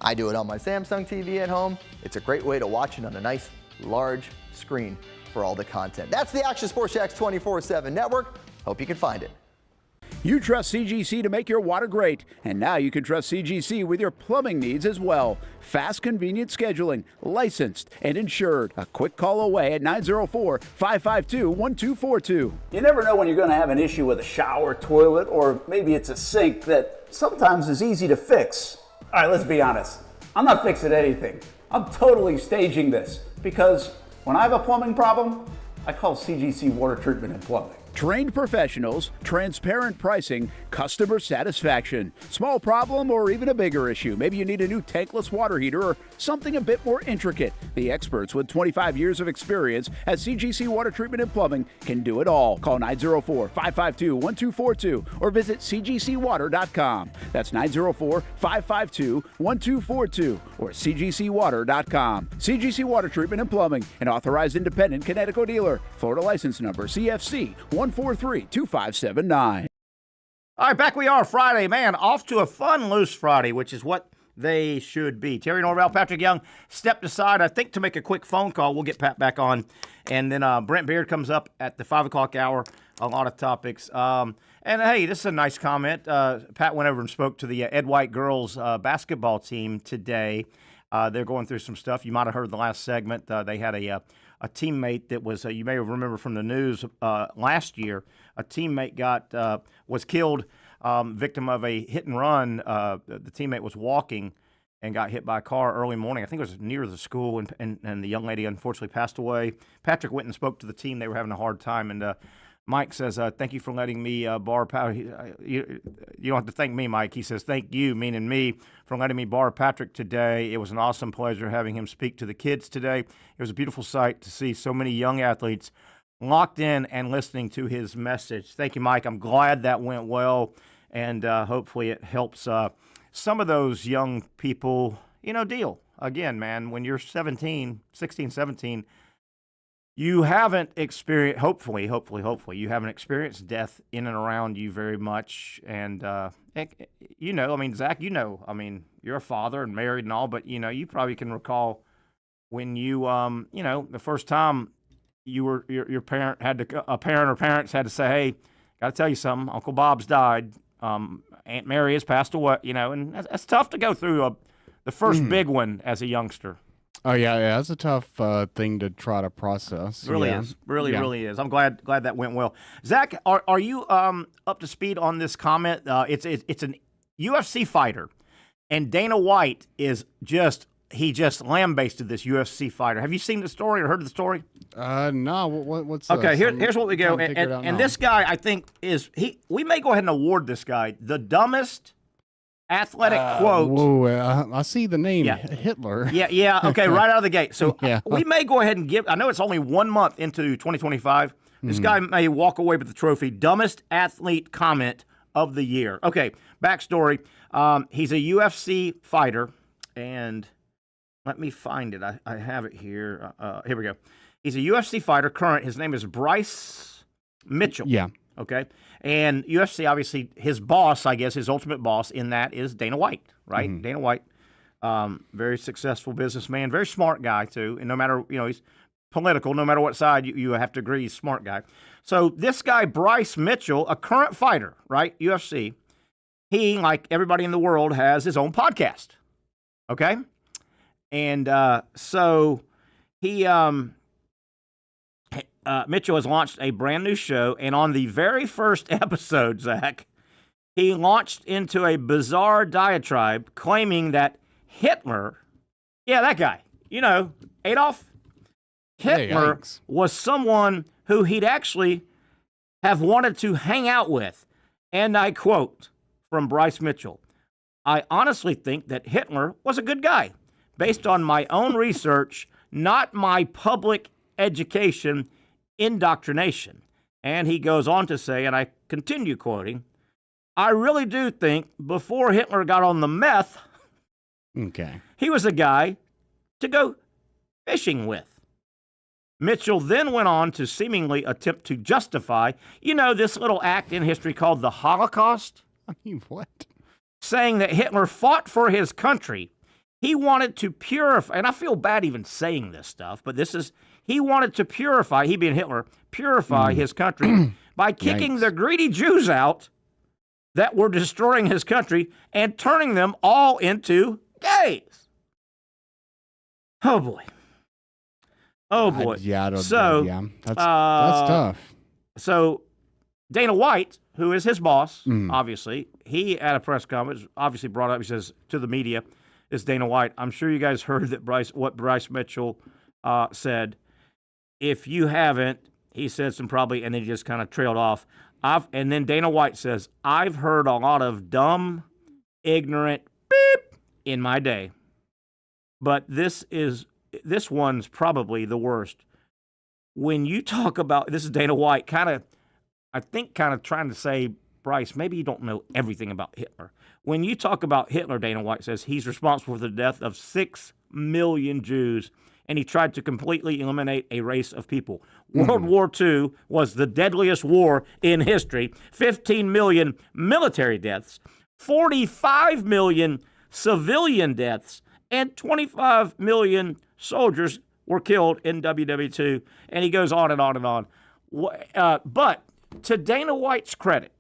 I do it on my Samsung TV at home. It's a great way to watch it on a nice, large screen for all the content. That's the Action Sports Jax 24/7 network. Hope you can find it. You trust CGC to make your water great, and now you can trust CGC with your plumbing needs as well. Fast, convenient scheduling, licensed and insured. A quick call away at 904-552-1242. You never know when you're going to have an issue with a shower, toilet, or maybe it's a sink that sometimes is easy to fix. All right, let's be honest. I'm not fixing anything. I'm totally staging this because when I have a plumbing problem, I call CGC Water Treatment and Plumbing. Trained professionals, transparent pricing, customer satisfaction. Small problem or even a bigger issue. Maybe you need a new tankless water heater or something a bit more intricate. The experts with 25 years of experience at CGC Water Treatment and Plumbing can do it all. Call 904-552-1242 or visit cgcwater.com. That's 904-552-1242 or cgcwater.com. CGC Water Treatment and Plumbing, an authorized independent Connecticut dealer. Florida license number CFC 1432579. All right, back we are Friday. Man, off to a fun, loose Friday, which is what they should be. Terry Norvelle, Patrick Young stepped aside, I think, to make a quick phone call. We'll get Pat back on. And then Brent Beard comes up at the 5 o'clock hour. A lot of topics. And, hey, this is a nice comment. Pat went over and spoke to the Ed White girls basketball team today. They're going through some stuff. You might have heard the last segment. They had a teammate that was, you may remember from the news last year, a teammate was killed, victim of a hit and run. The teammate was walking and got hit by a car early morning. I think it was near the school, and the young lady unfortunately passed away. Patrick went and spoke to the team. They were having a hard time, and Mike says, thank you for letting me borrow power. You don't have to thank me, Mike. He says, thank you, meaning me, for letting me borrow Patrick today. It was an awesome pleasure having him speak to the kids today. It was a beautiful sight to see so many young athletes locked in and listening to his message. Thank you, Mike. I'm glad that went well, and hopefully it helps some of those young people, deal. Again, man, when you're 16, 17, you haven't experienced, hopefully, you haven't experienced death in and around you very much. And, Zach, you're a father and married and all, but, you probably can recall when you, the first time your parent or parents had to say, hey, got to tell you something, Uncle Bob's died, Aunt Mary has passed away, and that's tough to go through the first big one as a youngster. Oh yeah, that's a tough thing to try to process. It really is, really is. I'm glad that went well. Zach, are you up to speed on this comment? It's an UFC fighter, and Dana White is just lambasted this UFC fighter. Have you seen the story or heard the story? No. What's okay? Here's what we go. And this guy, I think, we may go ahead and award this guy the dumbest athletic quote. Whoa, I see the name Hitler. Yeah. Okay, right out of the gate. So we may go ahead and give. I know it's only 1 month into 2025. This guy may walk away with the trophy, dumbest athlete comment of the year. Okay, backstory. He's a UFC fighter, and let me find it. I have it here. Here we go. He's a UFC fighter, current. His name is Bryce Mitchell. Yeah. Okay. And UFC, obviously, his boss, I guess, his ultimate boss in that is Dana White, right? Mm-hmm. Dana White, very successful businessman, very smart guy, too. And no matter, he's political, no matter what side you have to agree, he's a smart guy. So this guy, Bryce Mitchell, a current fighter, right? UFC, he, like everybody in the world, has his own podcast. Okay? And so he... Mitchell has launched a brand new show, and on the very first episode, Zach, he launched into a bizarre diatribe claiming that Hitler, that guy, Adolf Hitler was someone who he'd actually have wanted to hang out with. And I quote from Bryce Mitchell, "I honestly think that Hitler was a good guy, based on my own research, not my public education indoctrination." And he goes on to say, and I continue quoting, "I really do think before Hitler got on the meth, he was a guy to go fishing with." Mitchell then went on to seemingly attempt to justify, this little act in history called the Holocaust. I mean, what? Saying that Hitler fought for his country. He wanted to purify, and I feel bad even saying this stuff, but he wanted to purify, he being Hitler, his country by kicking the greedy Jews out that were destroying his country and turning them all into gays. Oh, boy. That's tough. So Dana White, who is his boss, obviously, he at a press conference obviously brought up, he says to the media, is Dana White, "I'm sure you guys heard that what Bryce Mitchell said. If you haven't," he said some probably, and then he just kind of trailed off. And then Dana White says, "I've heard a lot of dumb, ignorant beep in my day, but this one's probably the worst." When you talk about, this is Dana White, kind of trying to say, Bryce, maybe you don't know everything about Hitler. When you talk about Hitler, Dana White says he's responsible for the death of 6 million Jews, and he tried to completely eliminate a race of people. World War II was the deadliest war in history. 15 million military deaths, 45 million civilian deaths, and 25 million soldiers were killed in WW2. And he goes on and on and on. But to Dana White's credit,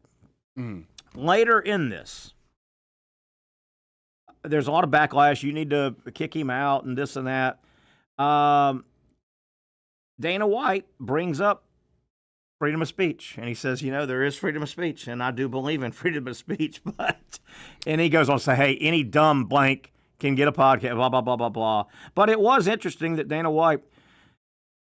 later in this, there's a lot of backlash. You need to kick him out and this and that. Dana White brings up freedom of speech, and he says, there is freedom of speech, and I do believe in freedom of speech, and he goes on to say, hey, any dumb blank can get a podcast, blah, blah, blah, blah, blah. But it was interesting that Dana White,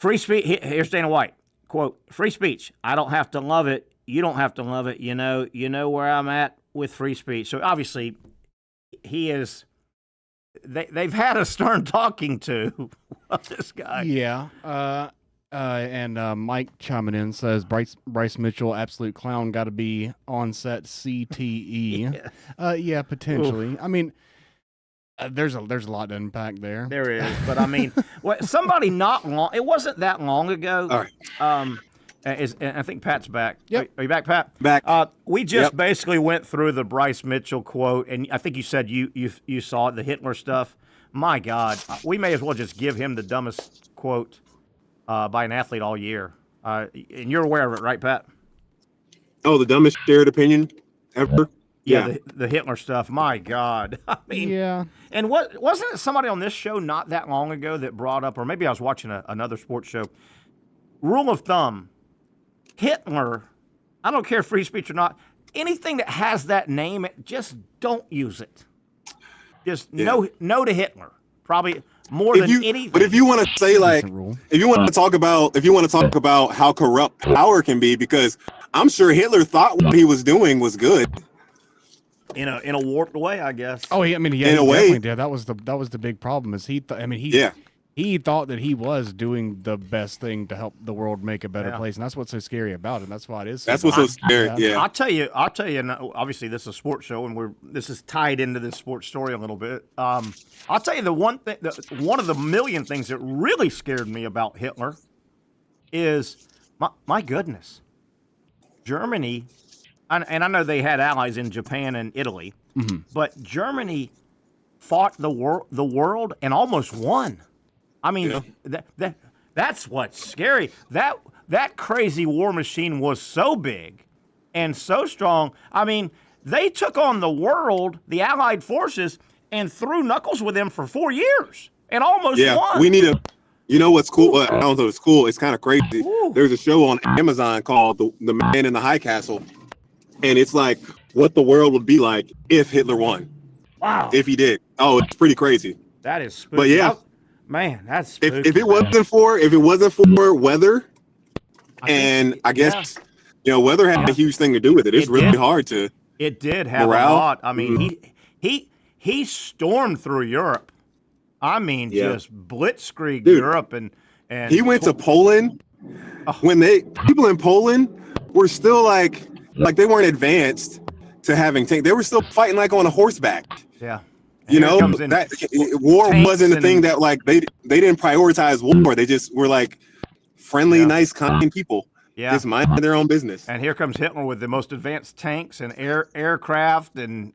free speech, here's Dana White, quote, "Free speech, I don't have to love it, you don't have to love it, you know where I'm at with free speech." So obviously, he is, they've had a stern talking to of this guy. Yeah. And Mike chiming in says Bryce Mitchell, absolute clown, got to be on set CTE. Yeah, potentially. Oof. I mean, there's a lot to unpack there. There is, but I mean, somebody not long. It wasn't that long ago. All right. I think Pat's back. Yep. Are you back, Pat? Back. We just basically went through the Bryce Mitchell quote, and I think you said you saw it, the Hitler stuff. My God, we may as well just give him the dumbest quote by an athlete all year. And you're aware of it, right, Pat? Oh, the dumbest shared opinion ever? Yeah, the Hitler stuff. My God. I mean, Yeah. And wasn't it somebody on this show not that long ago that brought up, or maybe I was watching another sports show, rule of thumb, Hitler, I don't care if free speech or not, anything that has that name, just don't use it. Just no to Hitler. Probably more than anything. But if you want to say if you want to talk about how corrupt power can be, because I'm sure Hitler thought what he was doing was good. In a warped way, I guess. Oh, I mean, yeah, in a way, definitely did. That was the big problem. Is he thought that he was doing the best thing to help the world make a better place, and that's what's so scary about it. That's why it is. That's what's so scary. Yeah. I'll tell you. Obviously, this is a sports show, and this is tied into this sports story a little bit. I'll tell you the one thing. One of the million things that really scared me about Hitler is my goodness, Germany. And I know they had allies in Japan and Italy, but Germany fought the world and almost won. I mean, that's what's scary. That crazy war machine was so big and so strong. I mean, they took on the world, the Allied forces, and threw knuckles with them for 4 years and almost won. We need a. You know what's cool? I don't know. It's cool. It's kind of crazy. Ooh. There's a show on Amazon called The Man in the High Castle. And it's like what the world would be like if Hitler won. Wow. If he did. Oh, it's pretty crazy. That is spooky. But yeah. Man, that's spooky. If it wasn't for weather, I guess weather had a huge thing to do with it. It's really hard to. It did have morale. a lot. I mean, he stormed through Europe. I mean, just blitzkrieg Europe and he went to Poland when people in Poland were still like they weren't advanced to having tanks. They were still fighting like on a horseback. Yeah. That war wasn't a thing that they didn't prioritize war. They just were like friendly, nice, kind people. Yeah. Just mind their own business. And here comes Hitler with the most advanced tanks and aircraft and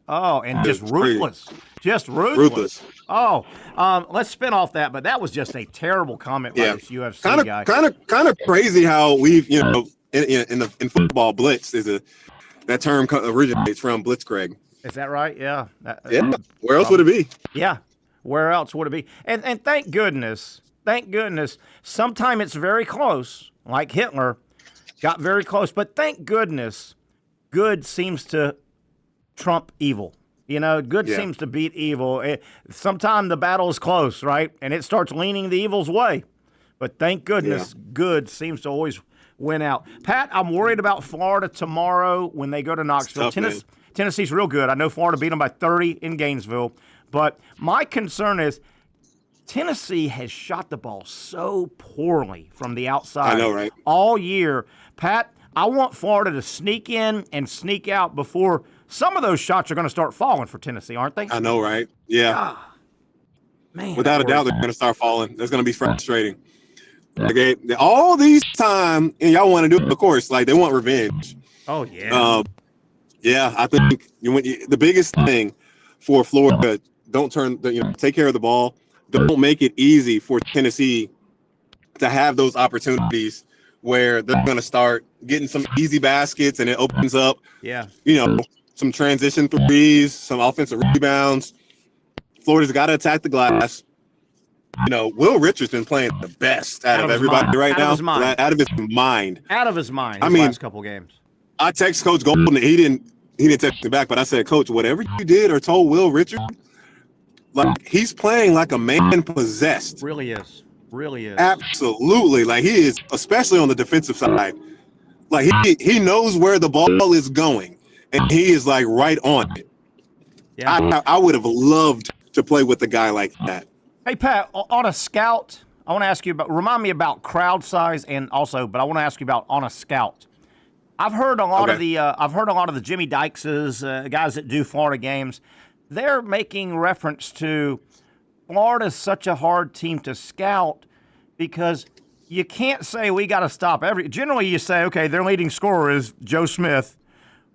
just ruthless. Crazy. Just ruthless. Oh, let's spin off that, but that was just a terrible comment by this UFC guy. Kind of crazy how we've in football, blitz that term originates from blitzkrieg. Is that right? Yeah. Where else would it be? Yeah. Where else would it be? And thank goodness, sometime it's very close, like Hitler got very close, but thank goodness good seems to trump evil. Good seems to beat evil. Sometimes the battle is close, right? And it starts leaning the evil's way. But thank goodness good seems to always win out. Pat, I'm worried about Florida tomorrow when they go to Knoxville. Tennessee's real good. I know Florida beat them by 30 in Gainesville. But my concern is Tennessee has shot the ball so poorly from the outside. I know, right? All year. Pat, I want Florida to sneak in and sneak out before some of those shots are going to start falling for Tennessee, aren't they? I know, right? Yeah. Man, without a doubt, they're going to start falling. That's going to be frustrating. Okay, all these time, and y'all want to do it, of course. They want revenge. Oh yeah. I think the biggest thing for Florida, take care of the ball. Don't make it easy for Tennessee to have those opportunities where they're going to start getting some easy baskets, and it opens up. Yeah. Some transition threes, some offensive rebounds. Florida's got to attack the glass. Will Richard's been playing the best out of everybody right now. Out of his mind. Out of his mind. Last couple games. I text Coach Golden. He didn't text me back, but I said, Coach, whatever you did or told Will Richard, he's playing like a man possessed. Really is. Absolutely. He is, especially on the defensive side. He knows where the ball is going, and he is right on it. Yeah. I would have loved to play with a guy like that. Hey, Pat, on a scout, I want to ask you remind me about crowd size but I want to ask you about on a scout. I've heard a lot of the Jimmy Dykeses, guys that do Florida games. They're making reference to Florida's such a hard team to scout because you can't say we got to stop generally you say, okay, their leading scorer is Joe Smith.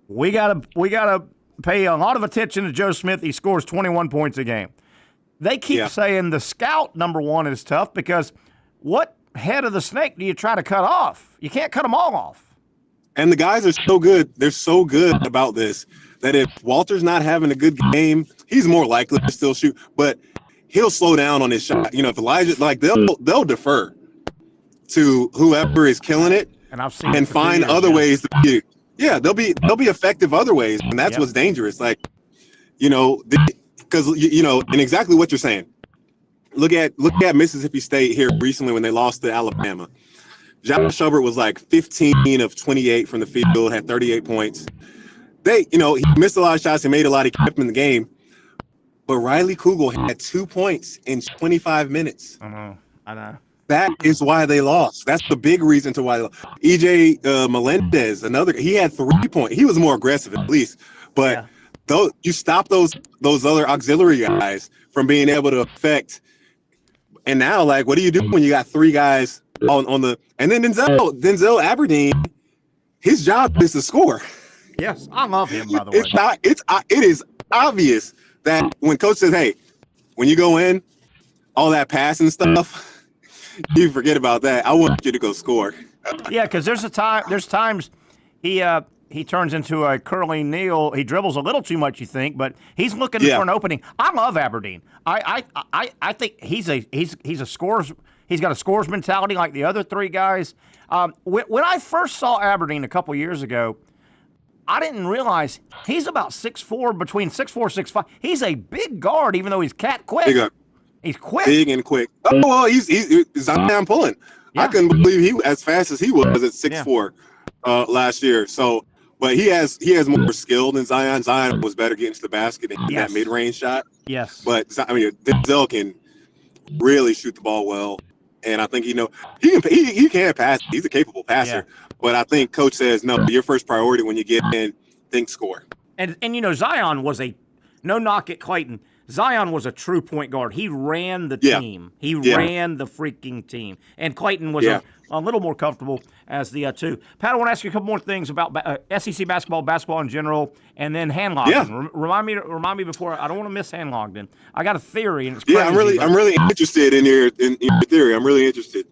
We got to pay a lot of attention to Joe Smith. He scores 21 points a game. They keep saying the scout number one is tough because what head of the snake do you try to cut off? You can't cut them all off. And the guys are so good. They're so good about this. that if Walter's not having a good game, he's more likely to still shoot, but he'll slow down on his shot. You know, if Elijah, like they'll defer to whoever is killing it, and I've seen and find other ways to be. Yeah, they'll be effective other ways, and that's what's dangerous. Like, you know, because you know, and exactly what you're saying. Look at Mississippi State here recently when they lost to Alabama. Josh Hubbard was like 15 of 28 from the field, had 38 points. You know, he missed a lot of shots. He made a lot. He kept him in the game. But Riley Kugel had 2 points in 25 minutes. I know. That is why they lost. That's the big reason to why. EJ Melendez, he had 3 points. He was more aggressive at least. But you stop those other auxiliary guys from being able to affect. And now, like, what do you do when you got 3 guys on the? And then Denzel Aberdeen, his job is to score. Yes, I love him, by the way. It is obvious that when coach says, hey, when you go in, all that passing stuff, you forget about that. I want you to go score. Yeah, because there's times he turns into a curling Neal. He dribbles a little too much, you think, but he's looking for an opening. I love Aberdeen. I think he's a scores. He's got a scores mentality like the other 3 guys. When I first saw Aberdeen a couple years ago, I didn't realize he's about 6'4", between 6'4", 6'5". He's a big guard, even though he's cat quick. He's quick. Big and quick. Oh, well, he's Zion pulling. Yeah. I couldn't believe he as fast as he was at 6'4" last year. So, but he has more skill than Zion. Zion was better getting to the basket and that mid-range shot. Yes. But I mean, Denzel can really shoot the ball well, and I think he can pass. He's a capable passer. Yeah. But I think coach says, no, your first priority when you get in, think score. And you know, Zion was no knock at Clayton. Zion was a true point guard. He ran the team. He ran the freaking team. And Clayton was a little more comfortable as the 2. Pat, I want to ask you a couple more things about SEC basketball in general, and then Hand Logden. Yeah. Remind me before. I don't want to miss Hand Logden. I got a theory, and it's crazy. Yeah, I'm really interested in your theory. I'm really interested.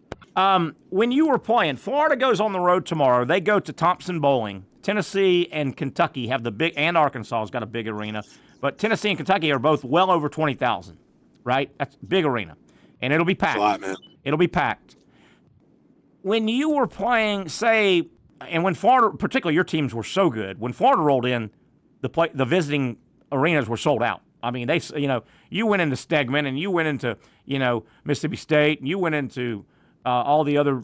When you were playing, Florida goes on the road tomorrow. They go to Thompson-Boling. Tennessee and Kentucky have and Arkansas has got a big arena. But Tennessee and Kentucky are both well over 20,000, right? That's a big arena. And it'll be packed. That's a lot, man. It'll be packed. When you were playing, say, and when Florida, particularly your teams were so good, when Florida rolled in, the visiting arenas were sold out. I mean, you went into Stegman and you went into, Mississippi State and you went into all the other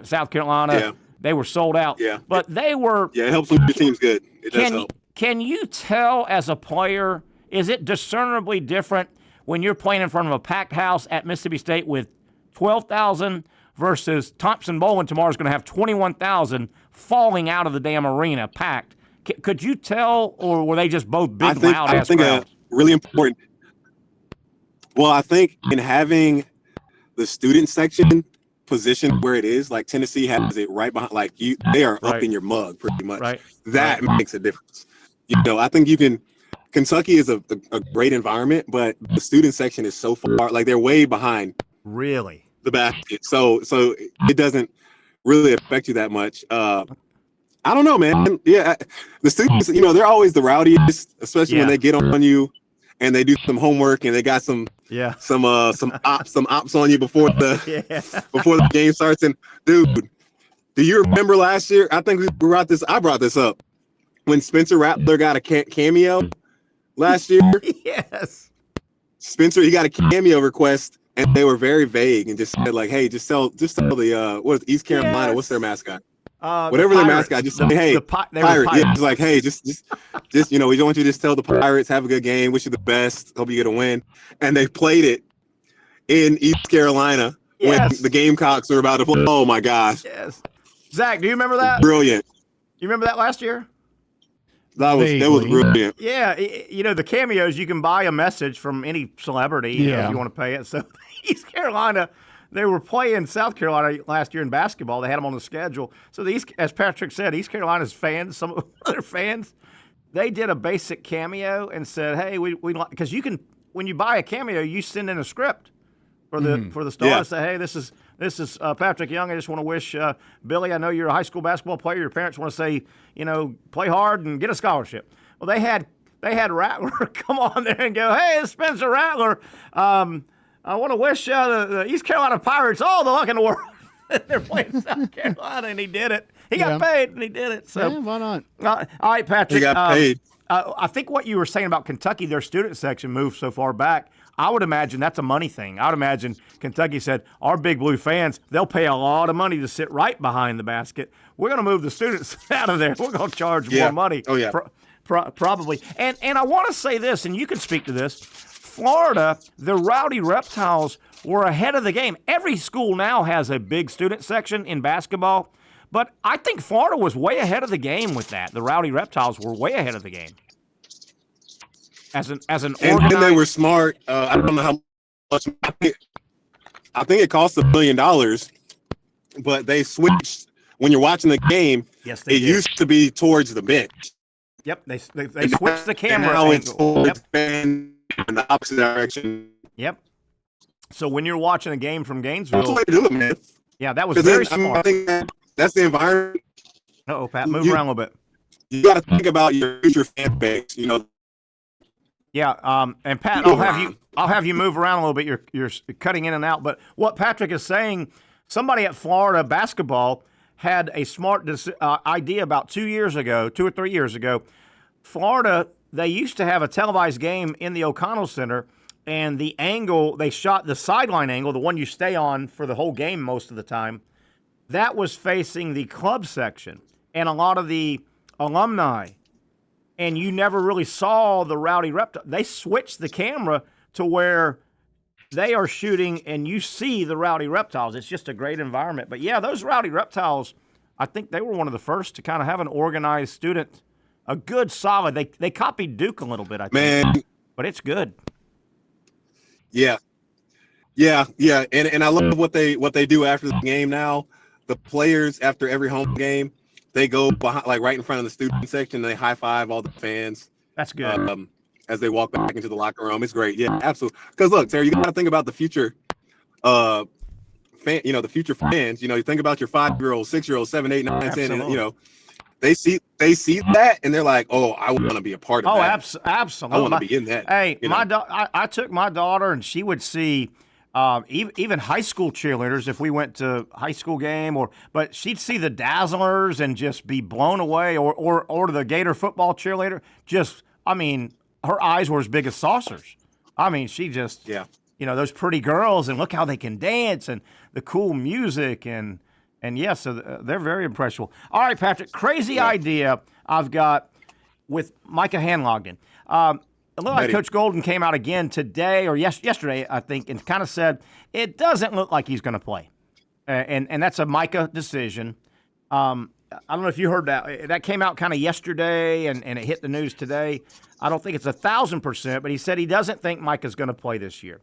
South Carolina. Yeah. They were sold out. Yeah. But they were. Yeah, it helps when your team's good. It does help. Can you tell as a player, is it discernibly different when you're playing in front of a packed house at Mississippi State with 12,000 versus Thompson-Boling tomorrow is going to have 21,000 falling out of the damn arena packed? Could you tell, or were they just both big, loud-ass crowds? Really important. Well, I think in having the student section position where it is, like Tennessee has it right behind, like they are up in your mug pretty much. Right. That makes a difference. I think Kentucky is a great environment, but the student section is so far, like they're way behind. Really? The basket. So it doesn't really affect you that much. I don't know, man. Yeah, the students, they're always the rowdiest, especially when they get on you and they do some homework and they got some ops on you before the game starts. And dude, do you remember last year? I think I brought this up when Spencer Rattler got a cameo last year. Yes, Spencer, he got a cameo request and they were very vague and just said like, hey, just tell the what is East Carolina? Yes. What's their mascot? Whatever their mascot, just say, hey, Pirates. Yeah, just like, hey, just we don't want you to just tell the Pirates, have a good game, wish you the best, hope you get a win. And they played it in East Carolina when the Gamecocks were about to play. Oh my gosh. Yes. Zach, do you remember that? Brilliant. You remember that last year? That was brilliant. Yeah, the cameos, you can buy a message from any celebrity if you want to pay it. So East Carolina, they were playing South Carolina last year in basketball. They had them on the schedule. So as Patrick said, East Carolina's fans, some of their fans, they did a basic cameo and said, "Hey, we because you can when you buy a cameo, you send in a script for the star to say, hey, this is Patrick Young. I just want to wish Billy. I know you're a high school basketball player. Your parents want to say, play hard and get a scholarship. Well, they had Rattler come on there and go, hey, it's Spencer Rattler. I want to wish the East Carolina Pirates all the luck in the world. They're playing South Carolina, and he did it. He got paid, and he did it. So yeah, why not? All right, Patrick. He got paid. I think what you were saying about Kentucky, their student section moved so far back. I would imagine that's a money thing. I would imagine Kentucky said, our Big Blue fans, they'll pay a lot of money to sit right behind the basket. We're going to move the students out of there. We're going to charge more money. Oh, yeah. Probably. And I want to say this, and you can speak to this. Florida, the Rowdy Reptiles were ahead of the game. Every school now has a big student section in basketball, but I think Florida was way ahead of the game with that. The Rowdy Reptiles were way ahead of the game. As an and they were smart. I don't know how much. I think it cost $1 million, but they switched when you're watching the game. Yes, they did. Used to be towards the bench. Yep, they switched the camera. And now it's angle. towards in the opposite direction. Yep. So when you're watching a game from Gainesville, that's the way to do it, man. Yeah, that was very smart. I think that's the environment. Uh-oh, Pat, move around a little bit. You got to think about your future fan base. Yeah, and Pat, I'll have you move around a little bit. You're cutting in and out. But what Patrick is saying, somebody at Florida basketball had a smart idea about 2 or 3 years ago. Florida, they used to have a televised game in the O'Connell Center, and the angle they shot, the sideline angle, the one you stay on for the whole game most of the time, that was facing the club section and a lot of the alumni. And you never really saw the Rowdy Reptiles. They switched the camera to where they are shooting and you see the Rowdy Reptiles. It's just a great environment. But, yeah, those Rowdy Reptiles, I think they were one of the first to kind of have an organized student, a good, solid. They copied Duke a little bit, I think. Man. But it's good. Yeah. And I love what they do after the game now. The players, after every home game, they go behind, like right in front of the student section. They high five all the fans. That's good. As they walk back into the locker room, it's great. Yeah, absolutely. Because look, Terry, you got to think about the future. The future fans. You think about your 5-year-old, 6-year-old, 7, 8, 9, 10. And, they see that and they're like, oh, I want to be a part of that. Absolutely. I want to be in that. Hey, I took my daughter and she would see. Even high school cheerleaders, if we went to high school game, but she'd see the Dazzlers and just be blown away, or the Gator football cheerleader. Her eyes were as big as saucers. She just, those pretty girls, and look how they can dance, and the cool music, and so they're very impressionable. All right, Patrick, crazy idea I've got with Micah Hanlogden. It looked like Coach Golden came out again today or yesterday, I think, and kind of said it doesn't look like he's going to play. And that's a Micah decision. I don't know if you heard that. That came out kind of yesterday, and it hit the news today. I don't think it's 1,000%, but he said he doesn't think Micah's going to play this year.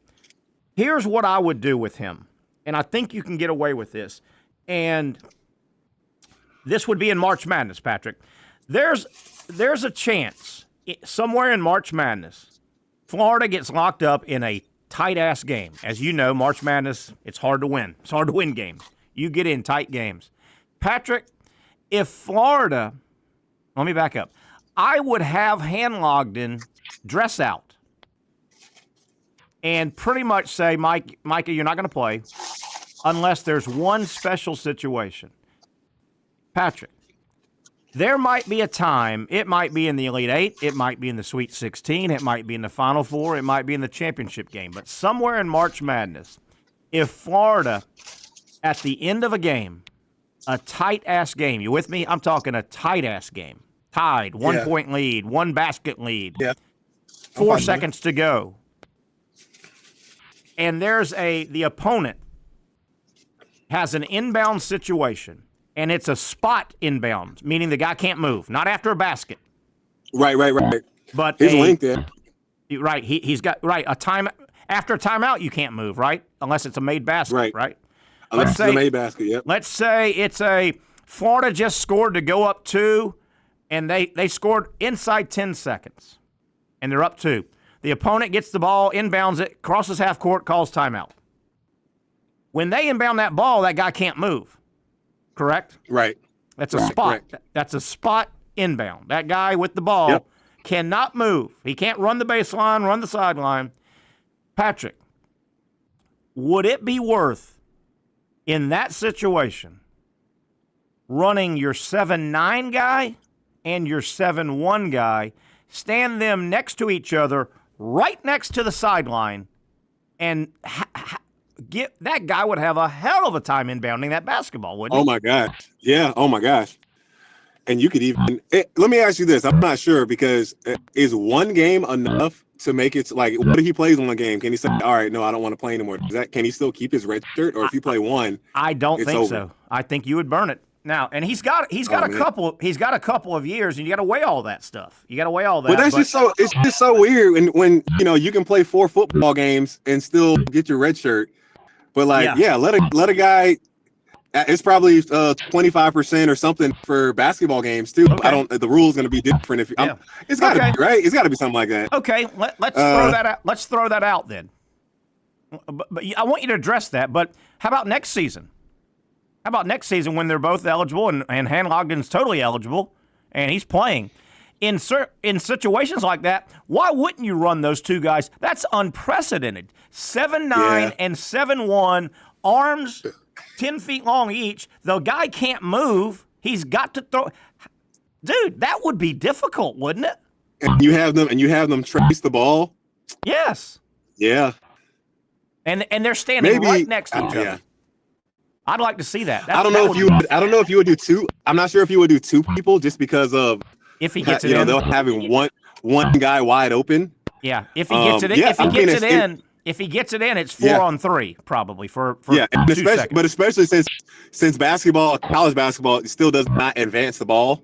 Here's what I would do with him, and I think you can get away with this. And this would be in March Madness, Patrick. There's a chance somewhere in March Madness, Florida gets locked up in a tight-ass game. As you know, March Madness, it's hard to win. It's hard to win games. You get in tight games. Patrick, if Florida, let me back up. I would have Hanlogden dress out and pretty much say, Micah, you're not going to play unless there's one special situation. Patrick, there might be a time, it might be in the Elite Eight, it might be in the Sweet 16, it might be in the Final Four, it might be in the championship game, but somewhere in March Madness, if Florida, at the end of a game, a tight-ass game, you with me? I'm talking a tight-ass game. Tied, 1 point lead, 1 basket lead, 4 seconds to go. And the opponent has an inbound situation. And it's a spot inbound, meaning the guy can't move, not after a basket. Right. But he's linked in. Right, he's got a time after a timeout. You can't move, right, unless it's a made basket, right? Unless it's a made basket. Yep. Let's say it's a Florida just scored to go up 2, and they scored inside 10 seconds, and they're up 2. The opponent gets the ball, inbounds it, crosses half court, calls timeout. When they inbound that ball, that guy can't move. Correct? Right. That's a spot. Correct. That's a spot inbound. That guy with the ball cannot move. He can't run the baseline, run the sideline. Patrick, would it be worth, in that situation, running your 7'9" guy and your 7'1" guy, stand them next to each other, right next to the sideline, and that guy would have a hell of a time inbounding that basketball, wouldn't he? Oh, my gosh. Yeah, oh, my gosh. And you could even let me ask you this. I'm not sure, because is one game enough to make it like, what if he plays one game? Can he say, all right, no, I don't want to play anymore? Can he still keep his red shirt? Or if you play one, I don't think over. so. I think you would burn it. Now, and he's got a couple of years, and you got to weigh all that stuff. You got to weigh all that. But it's just so weird when you can play 4 football games and still get your red shirt. But let a guy. It's probably 25% or something for basketball games too. Okay. The rule's going to be different if it's got to be, right. It's got to be something like that. Okay, let's throw that out. Let's throw that out then. But I want you to address that. But how about next season? How about next season when they're both eligible and Hanlogden's totally eligible and he's playing? In situations like that, why wouldn't you run those two guys? That's unprecedented. 7'9" and 7'1", arms 10 feet long each. The guy can't move. He's got to throw. Dude, that would be difficult, wouldn't it? And you have them trace the ball. Yes. Yeah. And they're standing right next to each other. Yeah. I'd like to see that. I don't know if you would do two. I'm not sure if you would do two people, just because of if he gets it in. They'll having one guy wide open. Yeah. If he gets it in, if he gets it in, it's 4-on-3 probably for 2 seconds. But especially since college basketball still does not advance the ball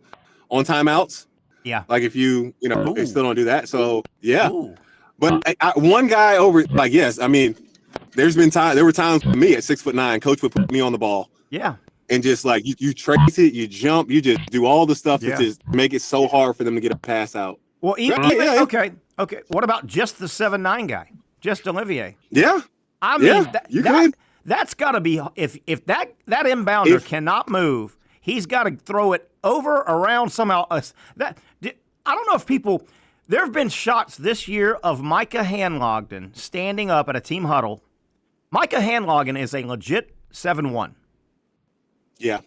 on timeouts. Yeah. Like if you still don't do that. So yeah. Ooh. But one guy over, like, yes, I mean, there were times for me at 6'9", coach would put me on the ball. Yeah. And just like you trace it, you jump, you just do all the stuff to just make it so hard for them to get a pass out. Well, okay. What about just the 7'9" guy? Just Olivier. Yeah. I mean, that's got to be if that inbounder cannot move, he's got to throw it over, around, somehow. I don't know if people. There have been shots this year of Micah Hanlogden standing up at a team huddle. Micah Hanlogden is a legit 7'1". Yeah.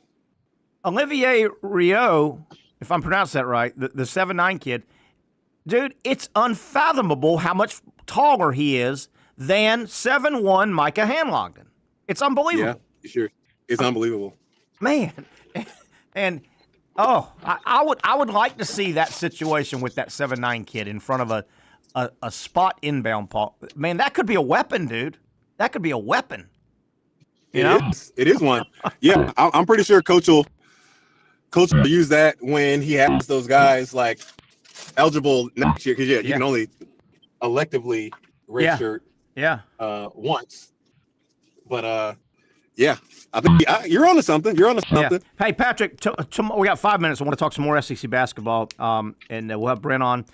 Olivier Rio, if I'm pronouncing that right, the 7'9" kid, dude, it's unfathomable how much taller he is than 7'1" Micah Hanlogden. It's unbelievable. Yeah, sure. It's unbelievable. Man. And I would like to see that situation with that 7'9" kid in front of a spot inbound, Paul. Man, that could be a weapon, dude. That could be a weapon. It is one. Yeah, I'm pretty sure Coach will use that when he has those guys like eligible next year, because you can only electively redshirt once. But I think you're on to something. Yeah. Hey, Patrick, we got 5 minutes. I want to talk some more SEC basketball, and we'll have Brent on.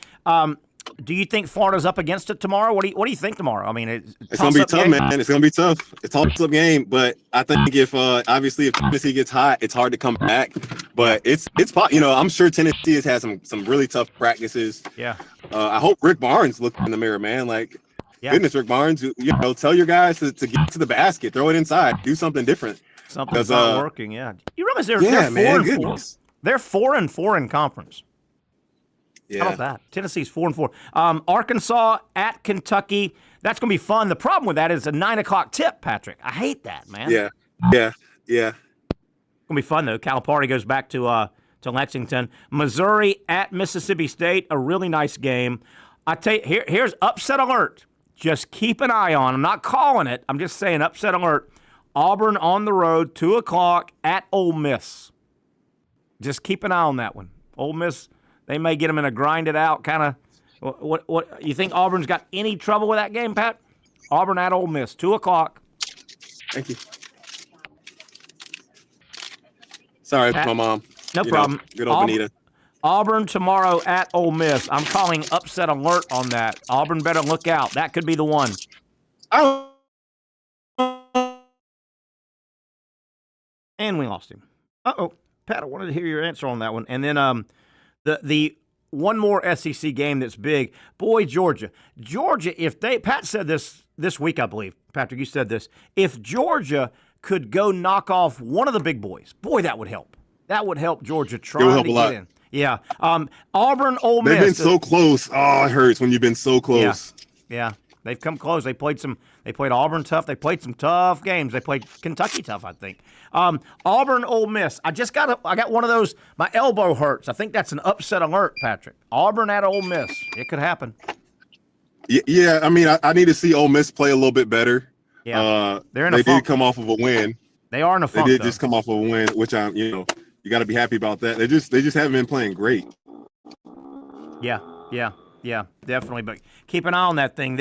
Do you think Florida's up against it tomorrow? What do you think tomorrow? I mean, it's going to be tough, man. It's going to be tough. It's a toss-up game, but I think if Tennessee gets hot, it's hard to come back. But it's I'm sure Tennessee has had some really tough practices. Yeah. I hope Rick Barnes looked in the mirror, man. Like, goodness, Rick Barnes, tell your guys to get to the basket, throw it inside, do something different. Something's not working. Yeah. You realize they're 4-4. They're 4-4 in conference. Yeah. How about that? Tennessee's 4-4. Arkansas at Kentucky. That's going to be fun. The problem with that is a 9:00 tip, Patrick. I hate that, man. Yeah. It's going to be fun, though. Calipari goes back to Lexington. Missouri at Mississippi State, a really nice game. I tell you, here's upset alert. Just keep an eye on. I'm not calling it. I'm just saying upset alert. Auburn on the road, 2:00 at Ole Miss. Just keep an eye on that one. Ole Miss, they may get them in a grinded out kind of. What you think Auburn's got any trouble with that game, Pat? Auburn at Ole Miss, 2:00. Thank you. Sorry, Pat, my mom. No problem. Good old Benita. Auburn tomorrow at Ole Miss. I'm calling upset alert on that. Auburn better look out. That could be the one. And we lost him. Pat, I wanted to hear your answer on that one. And then the one more SEC game that's big. Boy, Georgia, if they, Pat said this week, I believe, Patrick, you said this, if Georgia could go knock off one of the big boys, boy, that would help. That would help Georgia trying to get in. Yeah. Auburn, Ole Miss. They've been so close. Oh, it hurts when you've been so close. Yeah. They've come close. They played Auburn tough. They played some tough games. They played Kentucky tough, I think. Auburn, Ole Miss. I got one of those. My elbow hurts. I think that's an upset alert, Patrick. Auburn at Ole Miss. It could happen. Yeah. I mean, I need to see Ole Miss play a little bit better. Yeah. They did come off of a win. They are in a funk. They did just come off of a win, which you got to be happy about that. They just haven't been playing great. Yeah, definitely. But keep an eye on that thing.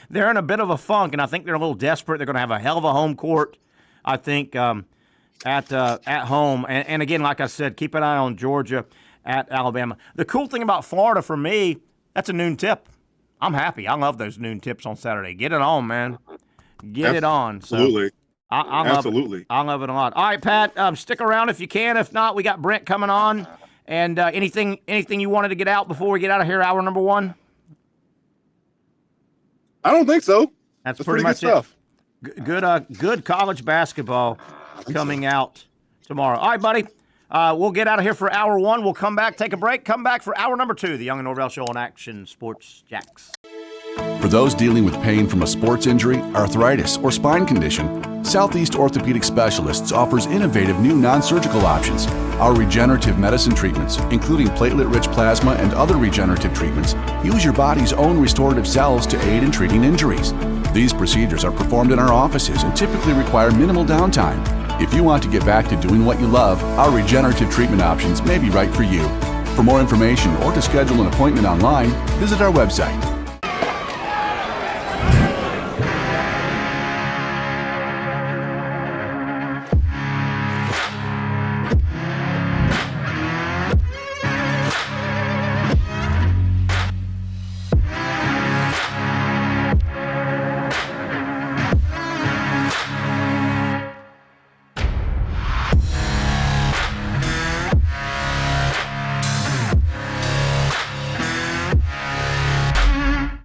They're in a bit of a funk, and I think they're a little desperate. They're going to have a hell of a home court, I think, at home. And again, like I said, keep an eye on Georgia at Alabama. The cool thing about Florida for me, that's a noon tip. I'm happy. I love those noon tips on Saturday. Get it on, man. Get it on. Absolutely. So, Absolutely. I love it a lot. All right, Pat, stick around if you can. If not, we got Brent coming on. And anything you wanted to get out before we get out of here, hour number one? I don't think so. That's pretty much good stuff. Good college basketball coming out tomorrow. All right, buddy. We'll get out of here for hour one. We'll come back, take a break, come back for hour number two, the Young and Norvelle Show on Action Sports Jacks. For those dealing with pain from a sports injury, arthritis, or spine condition, Southeast Orthopedic Specialists offers innovative new non-surgical options. Our regenerative medicine treatments, including platelet-rich plasma and other regenerative treatments, use your body's own restorative cells to aid in treating injuries. These procedures are performed in our offices and typically require minimal downtime. If you want to get back to doing what you love, our regenerative treatment options may be right for you. For more information or to schedule an appointment online, visit our website.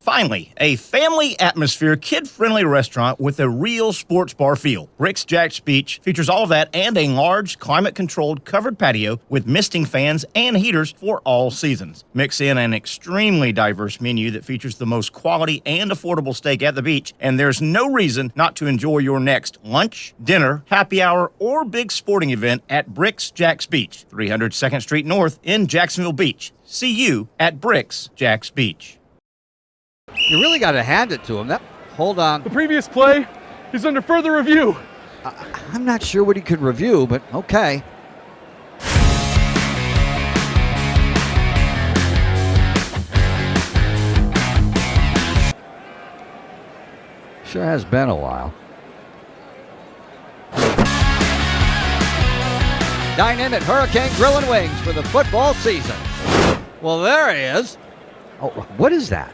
Finally, a family atmosphere, kid-friendly restaurant with a real sports bar feel. Brix Jack's Beach features all of that and a large, climate-controlled covered patio with misting fans and heaters for all seasons. Mix in an extremely diverse menu that features the most quality and affordable steak at the beach, and there's no reason not to enjoy your next lunch, dinner, happy hour, or big sporting event at Brix Jack's Beach, 300 2nd Street North in Jacksonville Beach. See you at Brix Jack's Beach. You really got to hand it to him. Hold on. The previous play is under further review. I'm not sure what he could review, but okay. Sure has been a while. Dine in at Hurricane Grill and Wings for the football season. Well, there he is. Oh, what is that?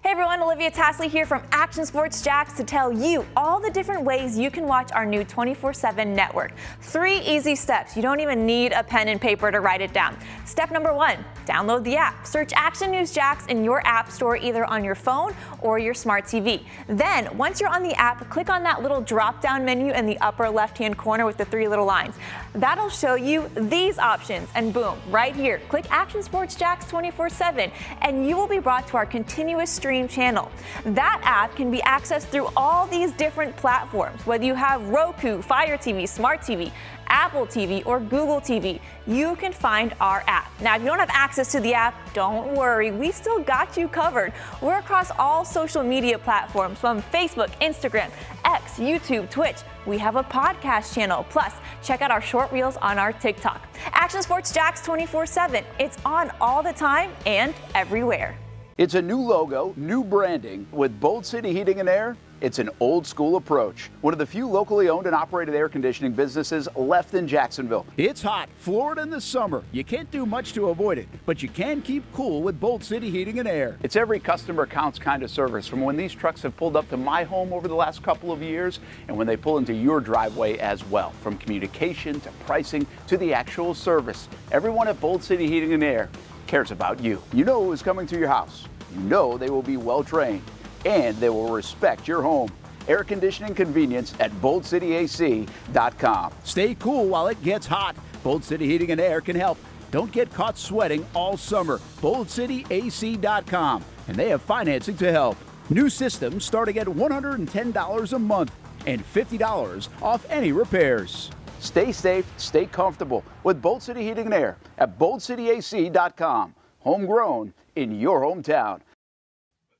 Hey everyone, Olivia Tasley here from Action Sports Jacks to tell you all the different ways you can watch our new 24/7 network. 3 easy steps. You don't even need a pen and paper to write it down. Step number 1, download the app. Search Action News Jacks in your app store either on your phone or your smart TV. Then, once you're on the app, click on that little drop-down menu in the upper left-hand corner with the 3 little lines. That'll show you these options, and boom, right here, click Action Sports Jacks 24/7, and you will be brought to our continuous stream channel. That app can be accessed through all these different platforms. Whether you have Roku, Fire TV, Smart TV, Apple TV, or Google TV, you can find our app. Now, if you don't have access to the app, don't worry, we still got you covered. We're across all social media platforms from Facebook, Instagram, X, YouTube, Twitch. We have a podcast channel. Plus, check out our short reels on our TikTok. Action Sports Jacks 24/7. It's on all the time and everywhere. It's a new logo, new branding. With Bold City Heating and Air, it's an old school approach. One of the few locally owned and operated air conditioning businesses left in Jacksonville. It's hot, Florida in the summer. You can't do much to avoid it, but you can keep cool with Bold City Heating and Air. It's every customer counts kind of service, from when these trucks have pulled up to my home over the last couple of years and when they pull into your driveway as well. From communication to pricing to the actual service, everyone at Bold City Heating and Air cares about you. You know who is coming to your house. You know they will be well trained, and they will respect your home. Air conditioning convenience at BoldCityAC.com. Stay cool while it gets hot. Bold City Heating and Air can help. Don't get caught sweating all summer. BoldCityAC.com. And they have financing to help. New systems starting at $110 a month and $50 off any repairs. Stay safe, stay comfortable with Bold City Heating and Air at BoldCityAC.com. Homegrown in your hometown.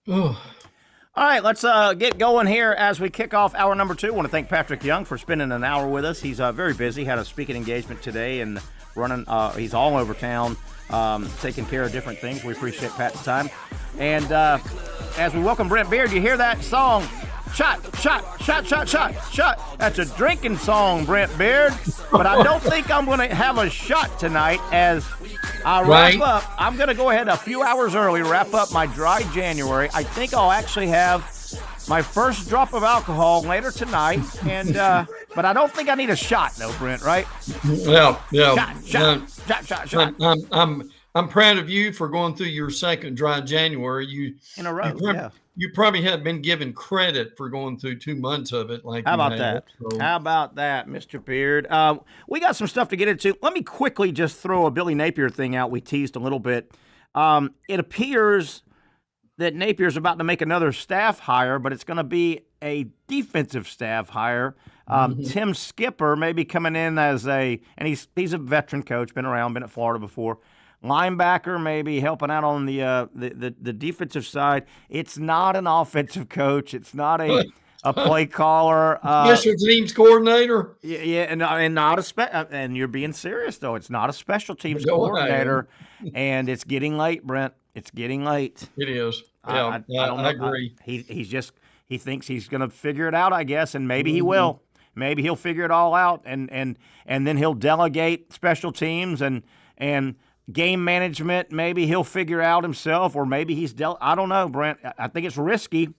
All right, let's get going here as we kick off hour number 2. I want to thank Patrick Young for spending an hour with us. He's very busy, had a speaking engagement today and running. He's all over town taking care of different things. We appreciate Pat's time. And as we welcome Brent Beard, you hear that song, Shot, shot, shot, shot, shot, shot. That's a drinking song, Brent Beard. But I don't think I'm going to have a shot tonight as I wrap up. I'm going to go ahead a few hours early, wrap up my dry January. I think I'll actually have my first drop of alcohol later tonight. And but I don't think I need a shot, though, Brent, right? Well, yeah. Shot. I'm proud of you for going through your second dry January. In a row, You probably haven't been given credit for going through 2 months of it. How about that? So. How about that, Mr. Beard? We got some stuff to get into. Let me quickly just throw a Billy Napier thing out. We teased a little bit. It appears that Napier's about to make another staff hire, but it's going to be a defensive staff hire. Tim Skipper may be coming in as and he's a veteran coach, been around, been at Florida before. Linebacker maybe helping out on the defensive side. It's not an offensive coach. It's not a play caller. Special teams coordinator. Yeah, and not and you're being serious though. It's not a special teams coordinator, and it's getting late, Brent. It's getting late. It is. Yeah, I agree. He thinks he's going to figure it out, I guess, and maybe he will. Maybe he'll figure it all out, and then he'll delegate special teams and game management. Maybe he'll figure out himself, or maybe I don't know, Brent. I think it's risky,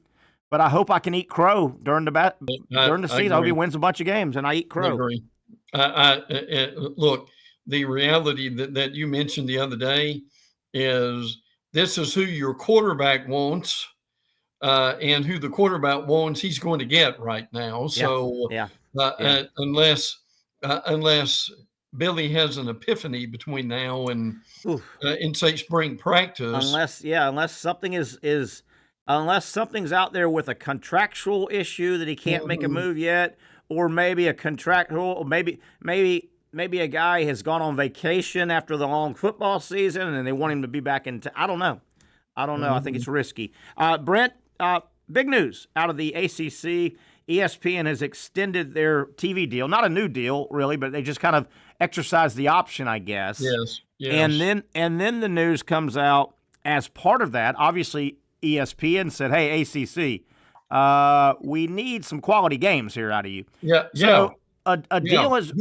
but I hope I can eat crow during the season. I hope he wins a bunch of games, and I eat crow. I agree. Look, the reality that you mentioned the other day is this is who your quarterback wants, and who the quarterback wants, he's going to get right now. So unless Billy has an epiphany between now and in say spring practice. Unless something unless something's out there with a contractual issue that he can't make a move yet, or maybe a contractual, maybe a guy has gone on vacation after the long football season and they want him to be back in. I don't know. I think it's risky. Brent, big news out of the ACC. ESPN has extended their TV deal. Not a new deal, really, but they just kind of exercised the option, I guess. Yes. And then the news comes out as part of that. Obviously, ESPN said, "Hey, ACC, we need some quality games here out of you." Yeah. So a deal has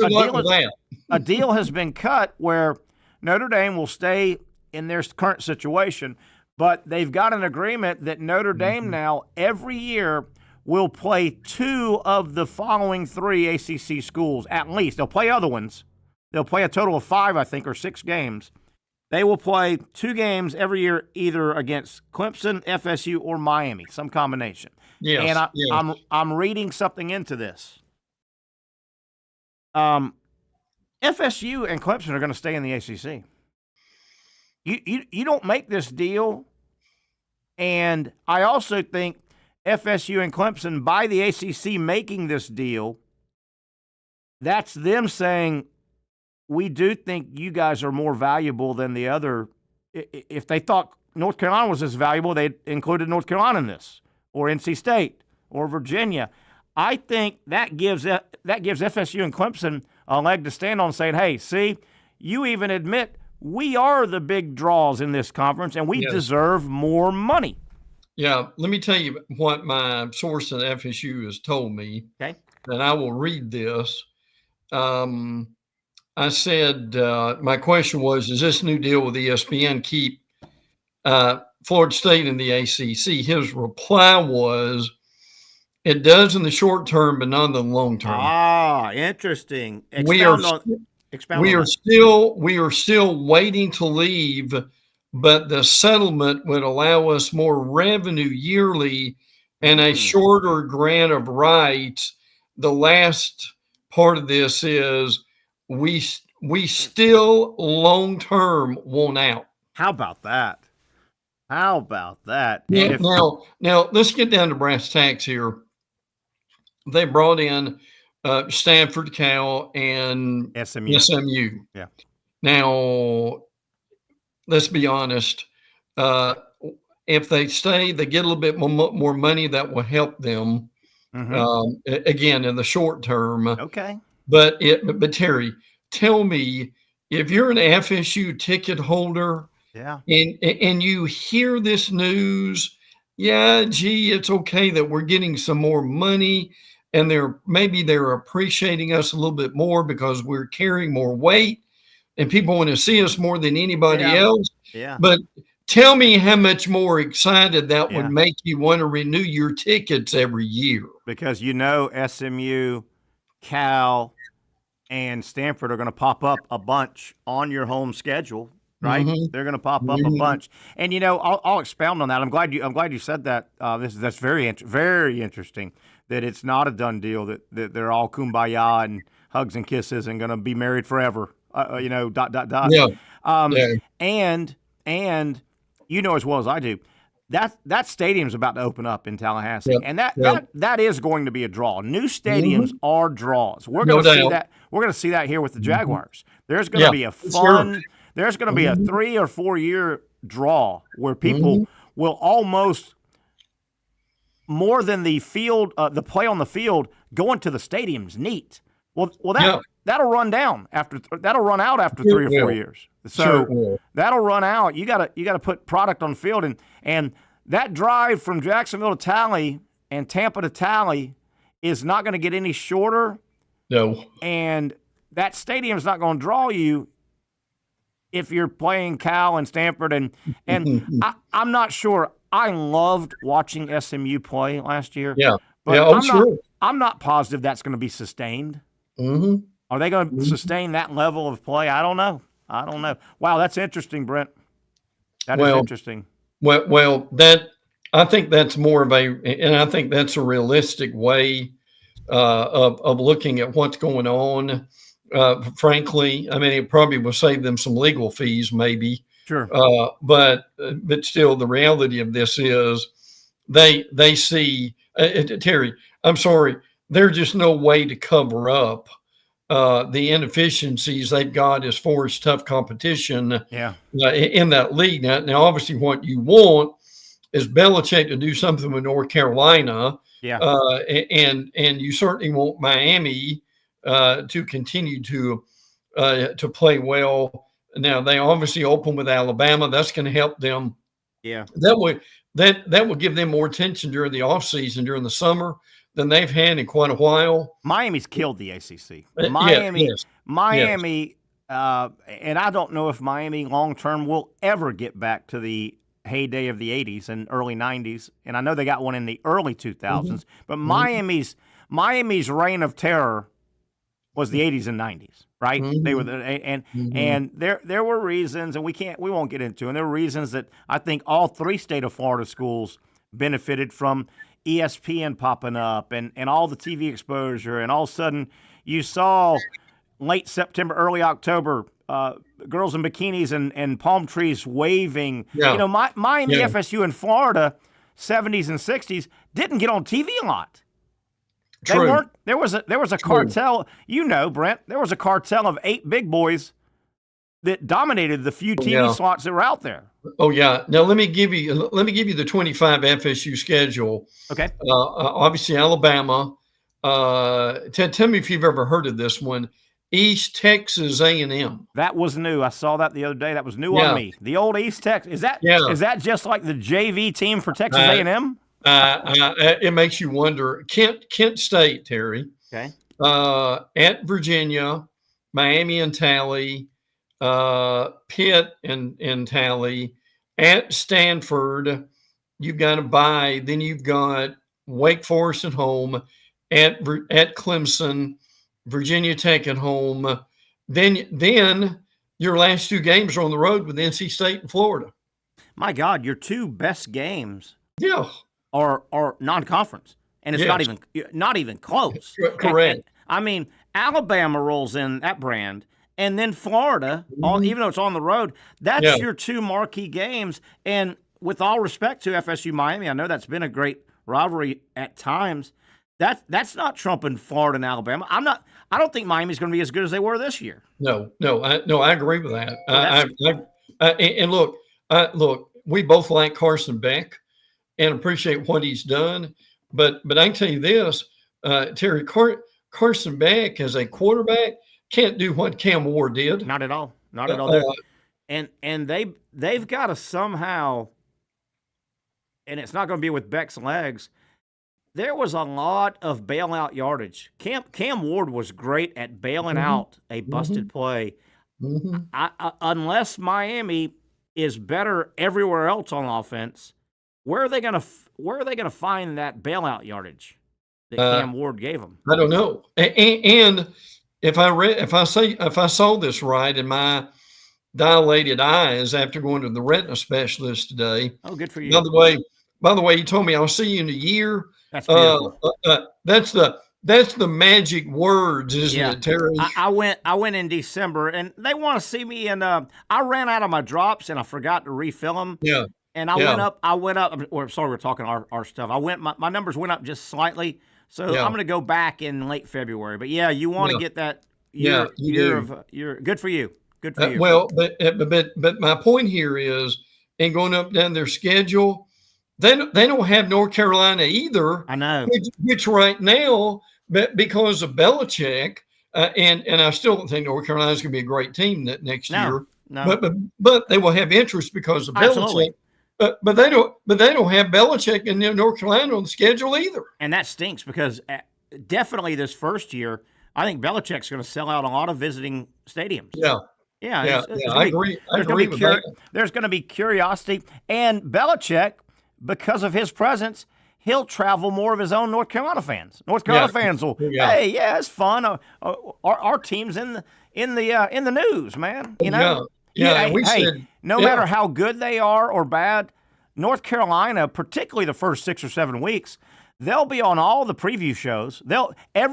been cut where Notre Dame will stay in their current situation, but they've got an agreement that Notre Dame now every year will play 2 of the following 3 ACC schools at least. They'll play other ones. They'll play a total of 5, I think, or 6 games. They will play 2 games every year, either against Clemson, FSU, or Miami, some combination. Yes. And I'm reading something into this. FSU and Clemson are going to stay in the ACC. You don't make this deal, and I also think FSU and Clemson, by the ACC making this deal, that's them saying, we do think you guys are more valuable than the other. If they thought North Carolina was as valuable, they included North Carolina in this, or NC State, or Virginia. I think that gives FSU and Clemson a leg to stand on, saying, hey, see, you even admit we are the big draws in this conference, and we deserve more money. Yeah, let me tell you what my source at FSU has told me. Okay. And I will read this. I said, my question was, does this new deal with ESPN keep Florida State in the ACC? His reply was, it does in the short term, but not in the long term. Ah, interesting. We are still waiting to leave but the settlement would allow us more revenue yearly and a shorter grant of rights. The last part of this is we still long-term want out. How about that? How about that? Yeah, now let's get down to brass tacks here. They brought in Stanford, Cal, and SMU. Yeah. Now, let's be honest. If they stay, they get a little bit more money that will help them. Again, in the short term. Okay. But Terry, tell me, if you're an FSU ticket holder, and you hear this news, gee, it's okay that we're getting some more money, and they're appreciating us a little bit more because we're carrying more weight, and people want to see us more than anybody else. Yeah. But tell me how much more excited that would make you want to renew your tickets every year. Because SMU, Cal, and Stanford are going to pop up a bunch on your home schedule, right? They're going to pop up a bunch, and I'll expound on that. I'm glad you said that. That's very interesting. That it's not a done deal. That they're all kumbaya and hugs and kisses and going to be married forever. ... Yeah. And as well as I do, that stadium's about to open up in Tallahassee, and that is going to be a draw. New stadiums are draws. We're going to see that. We're going to see that here with the Jaguars. There's going to be a fun. There's going to be a 3 or 4 year draw where people will almost more than the field, the play on the field, going to the stadium's neat. Well, that'll run out after 3 or 4 years. So that'll run out. You gotta put product on the field, and that drive from Jacksonville to Tally and Tampa to Tally is not going to get any shorter. No. And that stadium's not going to draw you if you're playing Cal and Stanford, and I'm not sure. I loved watching SMU play last year. Yeah. But I'm not positive that's going to be sustained. Are they going to sustain that level of play? I don't know. Wow, that's interesting, Brent. That is interesting. Well, I think that's more of and I think that's a realistic way of looking at what's going on. Frankly, I mean, it probably will save them some legal fees, maybe. Sure. But still, the reality of this is they see Terry. I'm sorry. There's just no way to cover up the inefficiencies they've got as far as tough competition in that league. Now, obviously, what you want is Belichick to do something with North Carolina, and you certainly want Miami to continue to play well. Now, they obviously open with Alabama. That's going to help them. Yeah, that will give them more attention during the offseason, during the summer, than they've had in quite a while. Miami's killed the ACC. Miami, and I don't know if Miami long-term will ever get back to the heyday of the 80s and early 90s. And I know they got one in the early 2000s. But Miami's reign of terror was the 80s and 90s, right? They were and there were reasons, and we won't get into, and there were reasons that I think all 3 state of Florida schools benefited from ESPN popping up and all the TV exposure, and all of a sudden you saw late September, early October, girls in bikinis and palm trees waving. Miami, FSU, and Florida, 70s and 60s, didn't get on TV a lot. True. They weren't. There was a cartel. Brent. There was a cartel of 8 big boys that dominated the few TV slots that were out there. Oh yeah. Now let me give you the 25 FSU schedule. Okay. Obviously Alabama. Tell me if you've ever heard of this one. East Texas A&M. That was new. I saw that the other day. That was new on me. The old East Texas. Is that just like the JV team for Texas A&M? It makes you wonder. Kent State, Terry. Okay. At Virginia, Miami and Tally, Pitt and Tally, at Stanford, you've got a bye. Then you've got Wake Forest at home, at Clemson, Virginia Tech at home. Then your last 2 games are on the road with NC State and Florida. my God, your two best games Yeah. are non-conference, and it's not even close. Correct. And, I mean, Alabama rolls in that brand, and then Florida, even though it's on the road, that's your two marquee games. And with all respect to FSU Miami, I know that's been a great rivalry at times. That's not trumping Florida and Alabama. I don't think Miami's going to be as good as they were this year. No, I agree with that. And look, we both like Carson Beck and appreciate what he's done. But I can tell you this, Terry, Carson Beck as a quarterback can't do what Cam Ward did. Not at all. Not at all. And they've got to somehow, and it's not going to be with Beck's legs. There was a lot of bailout yardage. Cam Ward was great at bailing out a busted play. Unless Miami is better everywhere else on offense, where are they going to find that bailout yardage that Cam Ward gave them? I don't know. And if I saw this right in my dilated eyes after going to the retina specialist today. Oh, good for you. By the way, you told me I'll see you in a year. That's beautiful. That's the magic words, isn't it, Terry? I went in December, and they want to see me. And I ran out of my drops, and I forgot to refill them. Yeah. And I went up. Or sorry, we're talking our stuff. My numbers went up just slightly, so I'm going to go back in late February. But yeah, you want to get that year of good for you. Good for you. Well, but my point here is, in going up down their schedule, they don't have North Carolina either. I know. Which right now, because of Belichick, and I still don't think North Carolina is going to be a great team next year. No. But they will have interest because of Belichick. But they don't have Belichick and North Carolina on the schedule either. And that stinks because definitely this first year, I think Belichick's going to sell out a lot of visiting stadiums. Yeah, I agree. There's going to be curiosity, and Belichick, because of his presence, he'll travel more of his own North Carolina fans. North Carolina fans will, hey, it's fun. Our team's in the news, man. You know. No matter how good they are or bad, North Carolina, particularly the first 6 or 7 weeks, they'll be on all the preview shows. They'll at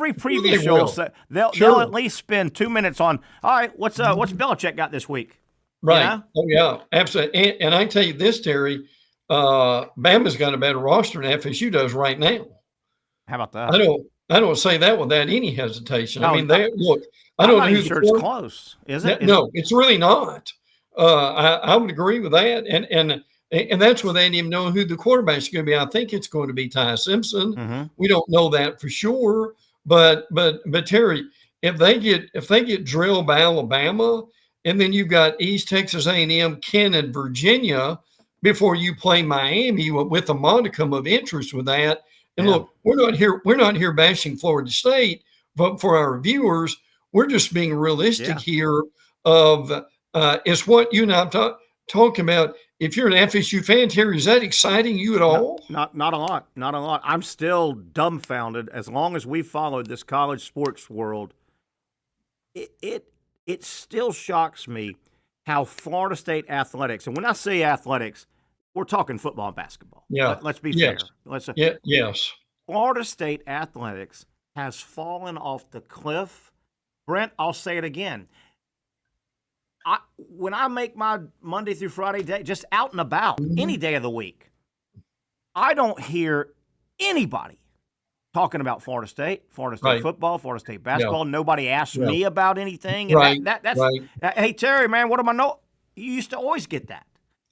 least spend 2 minutes on. All right, what's Belichick got this week? Right. You know? Oh yeah, absolutely. And I tell you this, Terry, Bama's got a better roster than FSU does right now. How about that? I don't say that without any hesitation. No, I mean, look. I'm not even sure it's close, is it? No, it's really not. I would agree with that, and that's where they didn't even know who the quarterback is going to be. I think it's going to be Ty Simpson. Mm-hmm. We don't know that for sure, but Terry, if they get drilled by Alabama, and then you've got East Texas A&M, Kent, and Virginia before you play Miami with a modicum of interest with that. And look, we're not here bashing Florida State, but for our viewers, we're just being realistic here. Is what you and I talking about. If you're an FSU fan, Terry, is that exciting you at all? Not a lot. Not a lot. I'm still dumbfounded. As long as we followed this college sports world, it still shocks me how Florida State athletics, and when I say athletics, we're talking football and basketball. Yeah. Let's be fair. Yes. Florida State athletics has fallen off the cliff. Brent, I'll say it again. When I make my Monday through Friday day, just out and about, any day of the week, I don't hear anybody talking about Florida State football, Florida State basketball. Yeah. Nobody asks me about anything. And that's hey, Terry, man, what am I know? You used to always get that.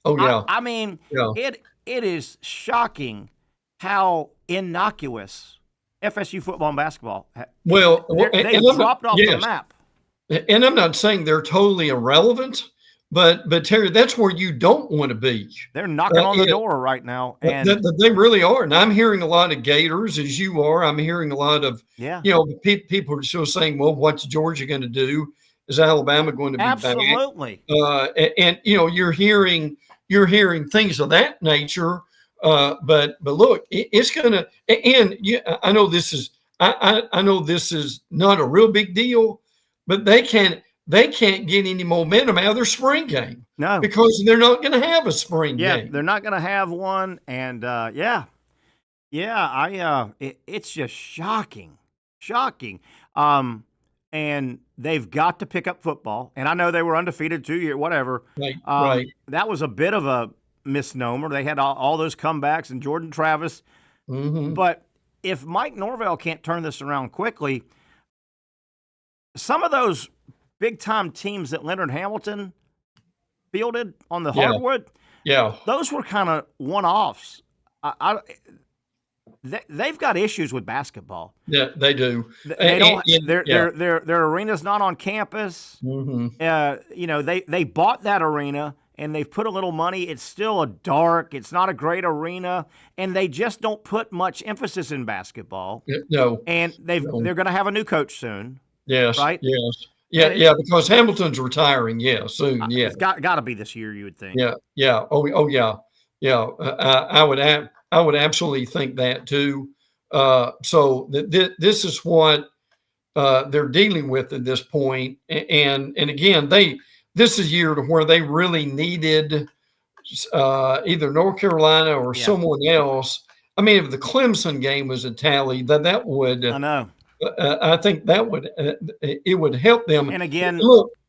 Oh, yeah. I mean, it is shocking how innocuous FSU football and basketball. They've dropped off the map. And I'm not saying they're totally irrelevant, but Terry, that's where you don't want to be. They're knocking on the door right now, and they really are. And I'm hearing a lot of Gators, as you are. I'm hearing a lot of people are still saying, "Well, what's Georgia going to do? Is Alabama going to be absolutely?" And you're hearing things of that nature. But look, it's gonna. And I know this is. I know this is not a real big deal. But they can they can't get any momentum out of their spring game. No. Because they're not going to have a spring game. They're not going to have one. And, it's just shocking. And they've got to pick up football. And I know they were undefeated 2 years, whatever. Right. That was a bit of a misnomer. They had all those comebacks and Jordan Travis. Mm-hmm. But if Mike Norvelle can't turn this around quickly, some of those big-time teams that Leonard Hamilton fielded on the hardwood, those were kind of one-offs. They've got issues with basketball. Yeah, they do. Their arena's not on campus. Mm-hmm. They bought that arena and they've put a little money. It's still it's not a great arena, and they just don't put much emphasis in basketball. No. And they're going to have a new coach soon. Yes. Right. Yes. Yeah, because Hamilton's retiring. Yeah, soon. Yeah, it's got to be this year, you would think. Yeah. Oh, yeah. I would absolutely think that too. So this is what they're dealing with at this point, and again, this is a year to where they really needed either North Carolina or someone else. I mean, if the Clemson game was a tally, that would. I know. I think that would it would help them. And again,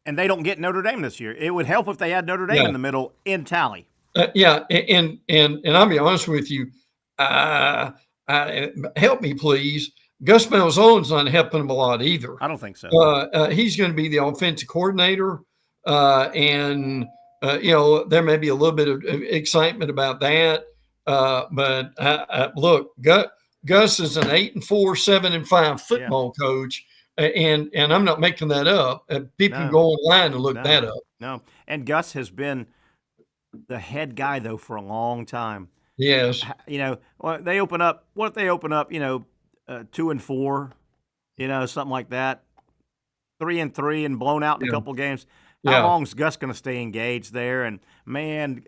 and they don't get Notre Dame this year. It would help if they had Notre Dame in the middle in tally. And I'll be honest with you. Help me, please. Gus Malzahn's not helping them a lot either. I don't think so. He's going to be the offensive coordinator, and there may be a little bit of excitement about that. But look, Gus is an 8-4, 7-5 football coach, and I'm not making that up. People can go online and look that up. No, and Gus has been the head guy though for a long time. Yes, they open up. What if they open up? 2-4, something like that. 3-3 and blown out in a couple games. How long is Gus going to stay engaged there? And man,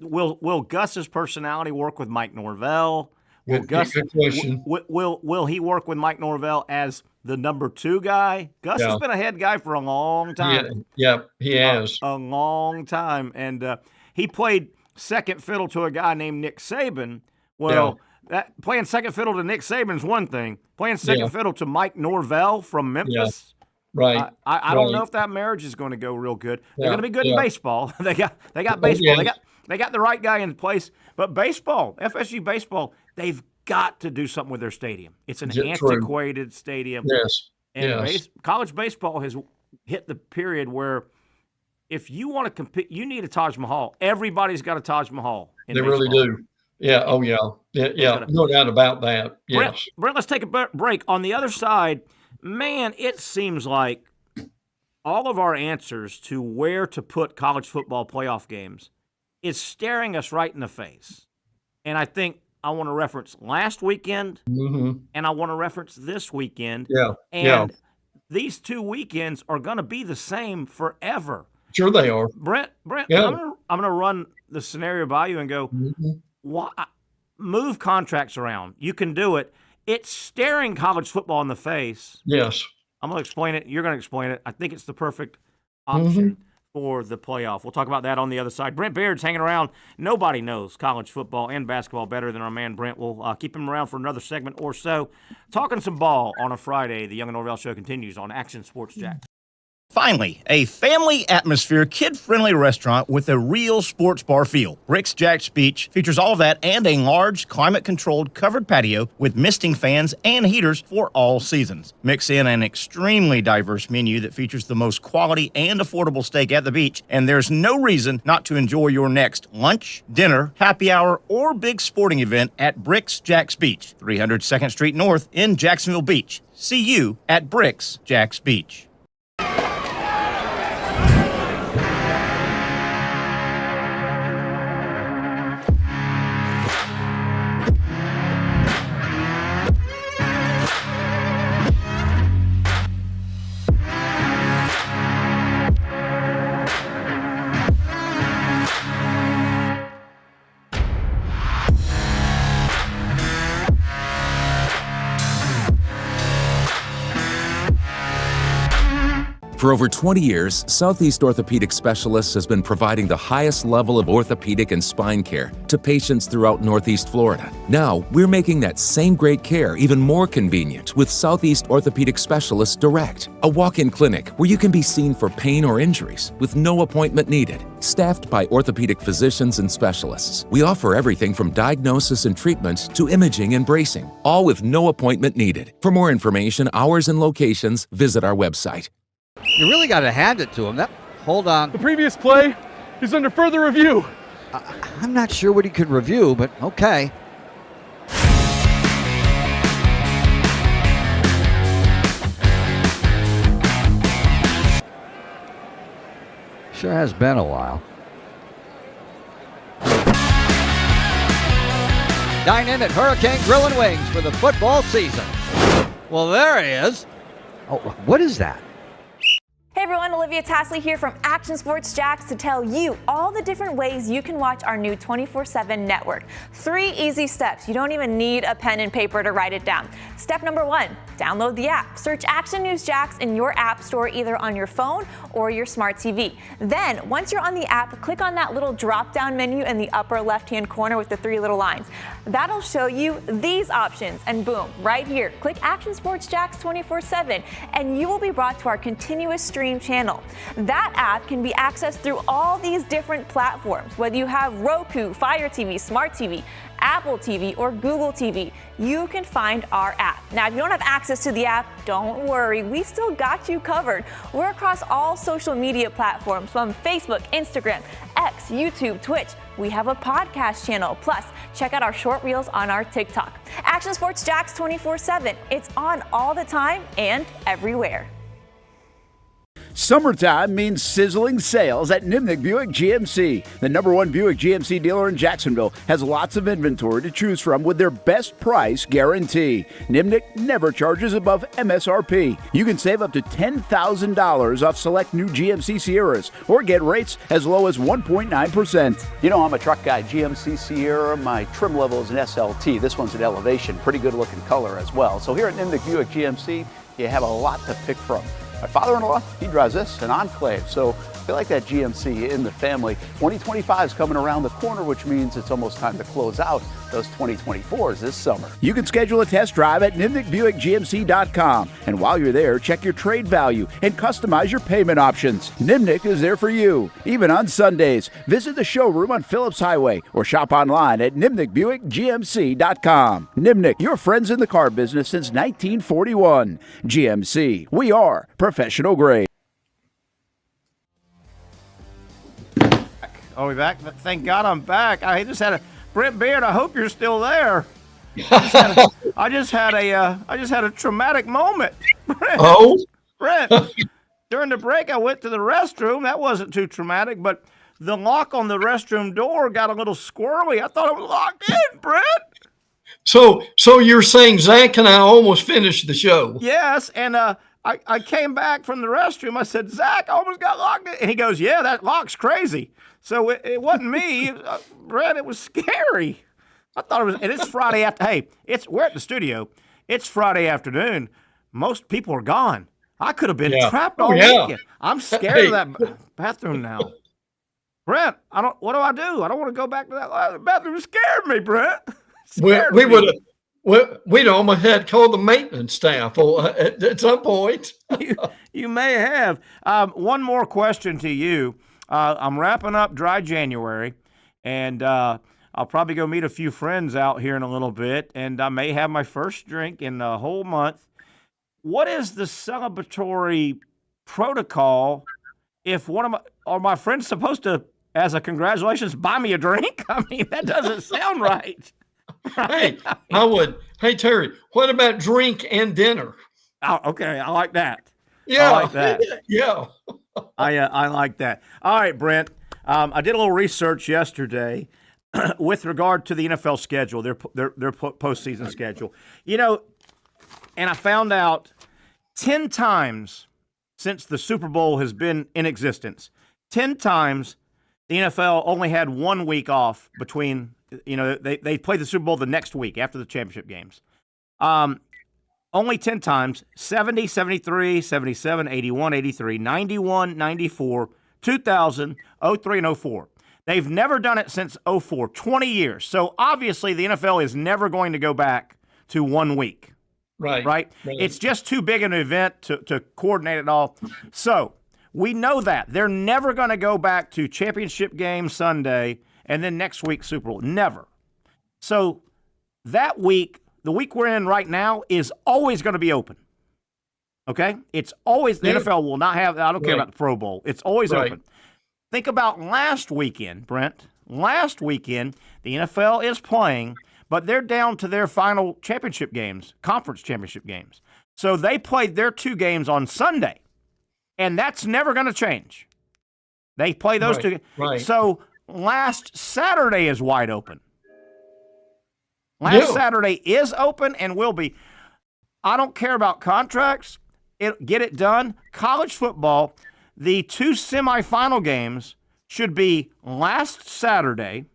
will Gus's personality work with Mike Norvelle? Good question. Will he work with Mike Norvelle as the number 2 guy? Gus has been a head guy for a long time. Yeah, he has. A long time. And he played second fiddle to a guy named Nick Saban. Well, playing second fiddle to Nick Saban is one thing. Playing second fiddle to Mike Norvelle from Memphis. Right. I don't know if that marriage is going to go real good. They're going to be good in baseball. They got baseball. They got the right guy in place. But baseball, FSU baseball, they've got to do something with their stadium. It's an antiquated stadium. Yes. And college baseball has hit the period where if you want to compete, you need a Taj Mahal. Everybody's got a Taj Mahal. They really do. Yeah. Oh, yeah. Yeah. No doubt about that. Yes. Brent, let's take a break. On the other side, man, it seems like all of our answers to where to put college football playoff games is staring us right in the face. And I think I want to reference last weekend, and I want to reference this weekend. Yeah. And these 2 weekends are going to be the same forever. Sure they are. Brent, I'm going to run the scenario by you and go, move contracts around. You can do it. It's staring college football in the face. Yes. I'm going to explain it. You're going to explain it. I think it's the perfect option for the playoff. We'll talk about that on the other side. Brent Baird's hanging around. Nobody knows college football and basketball better than our man Brent. We'll keep him around for another segment or so. Talking some ball on a Friday. The Young and Norvelle Show continues on Action Sports Jax. Finally, a family atmosphere, kid-friendly restaurant with a real sports bar feel. Brix Jax Beach features all of that and a large, climate-controlled covered patio with misting fans and heaters for all seasons. Mix in an extremely diverse menu that features the most quality and affordable steak at the beach, and there's no reason not to enjoy your next lunch, dinner, happy hour, or big sporting event at Brix Jax Beach, 300 2nd Street North in Jacksonville Beach. See you at Brix Jax Beach. For over 20 years, Southeast Orthopedic Specialists has been providing the highest level of orthopedic and spine care to patients throughout Northeast Florida. Now, we're making that same great care even more convenient with Southeast Orthopedic Specialists Direct, a walk-in clinic where you can be seen for pain or injuries with no appointment needed. Staffed by orthopedic physicians and specialists, we offer everything from diagnosis and treatment to imaging and bracing, all with no appointment needed. For more information, hours, and locations, visit our website. You really got to hand it to him. Hold on. The previous play is under further review. I'm not sure what he could review, but okay. Sure has been a while. Dynamic Hurricane Grill and Wings for the football season. Well, there he is. Oh, what is that? Hey everyone, Olivia Tasley here from Action Sports Jacks to tell you all the different ways you can watch our new 24/7 network. 3 easy steps. You don't even need a pen and paper to write it down. Step number 1, download the app. Search Action News Jacks in your app store either on your phone or your smart TV. Then, once you're on the app, click on that little drop-down menu in the upper left-hand corner with the 3 little lines. That'll show you these options, and boom, right here, click Action Sports Jacks 24/7, and you will be brought to our continuous stream channel. That app can be accessed through all these different platforms, whether you have Roku, Fire TV, Smart TV, Apple TV, or Google TV. You can find our app. Now, if you don't have access to the app, don't worry, we still got you covered. We're across all social media platforms from Facebook, Instagram, X, YouTube, Twitch. We have a podcast channel. Plus, check out our short reels on our TikTok. Action Sports Jacks 24/7. It's on all the time and everywhere. Summertime means sizzling sales at Nimnick Buick GMC. The #1 Buick GMC dealer in Jacksonville has lots of inventory to choose from with their best price guarantee. Nimnick never charges above MSRP. You can save up to $10,000 off select new GMC Sierras or get rates as low as 1.9%. You know, I'm a truck guy. GMC Sierra, my trim level is an SLT. This one's an Elevation. Pretty good looking color as well. So here at Nimnick Buick GMC, you have a lot to pick from. My father-in-law, he drives this, an Enclave, so I like that GMC in the family. 2025 is coming around the corner, which means it's almost time to close out those 2024s this summer. You can schedule a test drive at NimnickBuickGMC.com, and while you're there, check your trade value and customize your payment options. Nimnick is there for you, even on Sundays. Visit the showroom on Phillips Highway or shop online at NimnickBuickGMC.com. Nimnick, your friends in the car business since 1941. GMC, we are professional grade. Are we back? Thank God I'm back. I just had a Brent Beard. I hope you're still there. I just had a traumatic moment. Brent, during the break, I went to the restroom. That wasn't too traumatic, but the lock on the restroom door got a little squirrely. I thought it was locked in, Brent. So you're saying Zach and I almost finished the show? Yes, and I came back from the restroom. I said, Zach, I almost got locked in. And he goes, yeah, that lock's crazy. So it wasn't me, Brett. It was scary. I thought it was, and it's Friday after. Hey, we're at the studio. It's Friday afternoon. Most people are gone. I could have been trapped all weekend. I'm scared of that bathroom now. Brent, what do I do? I don't want to go back to that bathroom. It scared me, Brent. We'd almost had to call the maintenance staff at some point. You may have. One more question to you. I'm wrapping up dry January, and I'll probably go meet a few friends out here in a little bit, and I may have my first drink in the whole month. What is the celebratory protocol if are my friends supposed to, as a congratulations, buy me a drink? I mean, that doesn't sound right. Hey, I would. Hey, Terry, what about drink and dinner? Oh, okay. I like that. Yeah. I like that. Yeah. I like that. All right, Brent. I did a little research yesterday with regard to the NFL schedule, their postseason schedule. You know, and I found out 10 times since the Super Bowl has been in existence, 10 times the NFL only had 1 week off between, they played the Super Bowl the next week after the championship games. Only 10 times, 70, 73, 77, 81, 83, 91, 94, 2000, 03, and 04. They've never done it since 04, 20 years. So obviously the NFL is never going to go back to 1 week. Right? It's just too big an event to coordinate it all. So we know that. They're never going to go back to championship game Sunday and then next week Super Bowl. Never. So that week, the week we're in right now, is always going to be open. Okay? It's always, the NFL will not have, I don't care about the Pro Bowl. It's always open. Think about last weekend, Brent. Last weekend, the NFL is playing, but they're down to their final championship games, conference championship games. So they played their 2 games on Sunday, and that's never going to change. They play those 2 games. So last Saturday is wide open. Last Saturday is open and will be. I don't care about contracts. Get it done. College football, the 2 semifinal games should be last Saturday,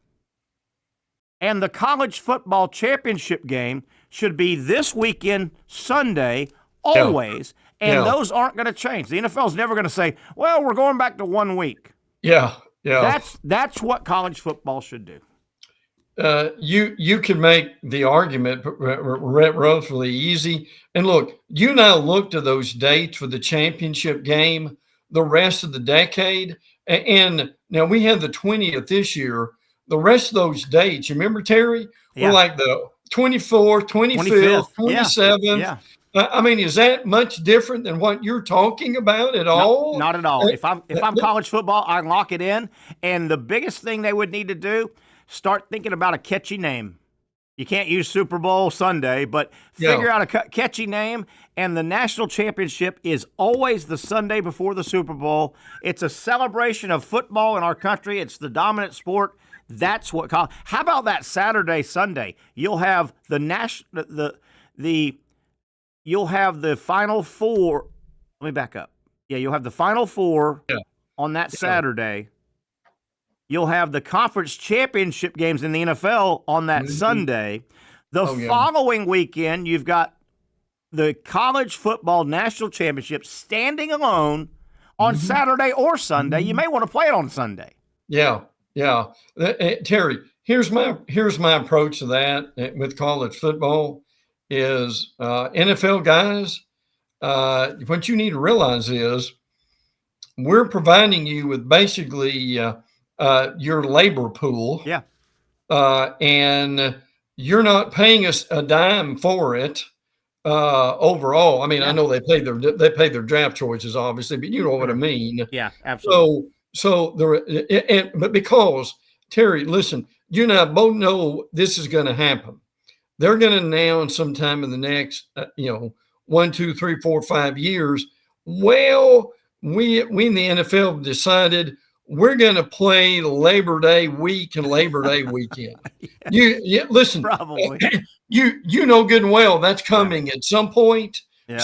and the college football championship game should be this weekend, Sunday, always, and those aren't going to change. The NFL is never going to say, well, we're going back to 1 week. That's what college football should do. You can make the argument relatively easy. And look, you now look to those dates for the championship game the rest of the decade. And now we had the 20th this year. The rest of those dates, you remember, Terry, were like the 24th, 25th, 27th. Yeah. I mean, is that much different than what you're talking about at all? No, not at all. If I'm college football, I lock it in. And the biggest thing they would need to do, start thinking about a catchy name. You can't use Super Bowl Sunday, but figure out a catchy name. And the national championship is always the Sunday before the Super Bowl. It's a celebration of football in our country. It's the dominant sport. That's what. How about that Saturday, Sunday? You'll have you'll have the Final Four. Let me back up. Yeah, you'll have the Final Four on that Saturday. You'll have the conference championship games in the NFL on that Sunday. The following weekend, you've got the college football national championship standing alone on Saturday or Sunday. You may want to play it on Sunday. Yeah. Terry, here's my approach to that with college football is NFL guys, what you need to realize is we're providing you with basically your labor pool. Yeah. And you're not paying us a dime for it overall. I mean, I know they pay their draft choices, obviously, but you know what I mean. Yeah, absolutely. But because, Terry, listen, you and I both know this is going to happen. They're going to announce sometime in the next, 1, 2, 3, 4, 5 years. Well, we in the NFL have decided we're going to play Labor Day week and Labor Day weekend. Listen, probably you know good and well that's coming at some point. Yeah.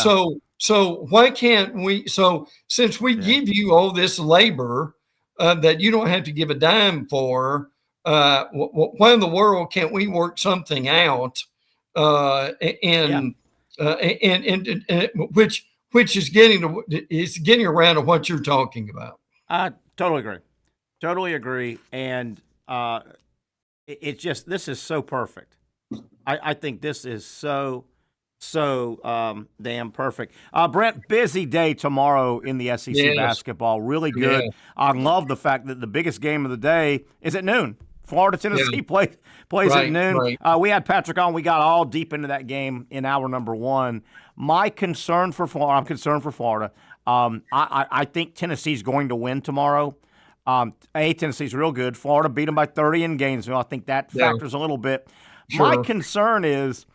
So why can't we? So since we give you all this labor that you don't have to give a dime for, why in the world can't we work something out? And which is getting around to what you're talking about. I totally agree. And it's just, this is so perfect. I think this is so damn perfect. Brent, busy day tomorrow in the SEC basketball. Really good. I love the fact that the biggest game of the day is at noon. Florida, Tennessee plays at noon. Right. We had Patrick on. We got all deep into that game in hour number 1. I'm concerned for Florida. I think Tennessee's going to win tomorrow. Tennessee's real good. Florida beat them by 30 in Gainesville. I think that factors a little bit. Sure. My concern is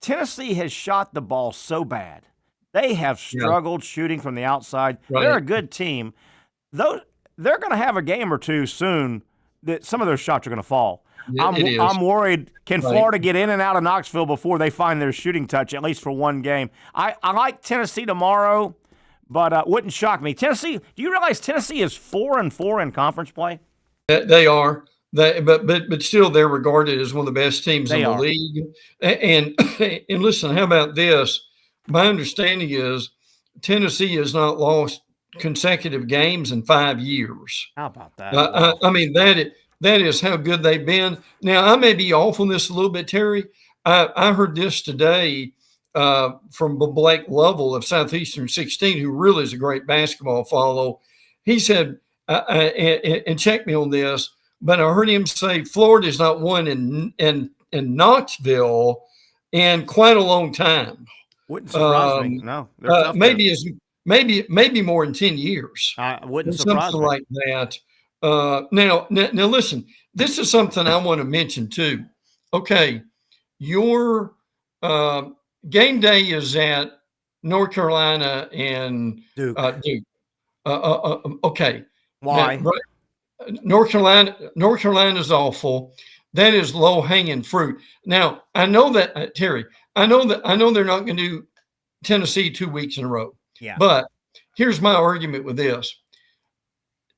Tennessee has shot the ball so bad. They have struggled shooting from the outside. Right. They're a good team. Though they're going to have a game or two soon that some of those shots are going to fall. I'm worried. Can Florida get in and out of Knoxville before they find their shooting touch, at least for one game? I like Tennessee tomorrow, but wouldn't shock me. Tennessee, do you realize Tennessee is 4-4 in conference play? They are. But still, they're regarded as one of the best teams in the league. And listen, how about this? my understanding is Tennessee has not lost consecutive games in 5 years. How about that? Wow. I mean, that is how good they've been. Now, I may be off on this a little bit, Terry. I heard this today from Blake Lovell of Southeastern 16, who really is a great basketball follow. He said, and check me on this, but I heard him say Florida's not won in Knoxville in quite a long time. Wouldn't surprise me. No, maybe more than 10 years. Wouldn't surprise something me. like that. Now, listen. This is something I want to mention too. Okay, your game day is at North Carolina and Duke. Duke. Okay. Why? Now, North Carolina is awful. That is low hanging fruit. Now, I know that Terry. I know they're not going to do Tennessee 2 weeks in a row. Yeah. But here's my argument with this: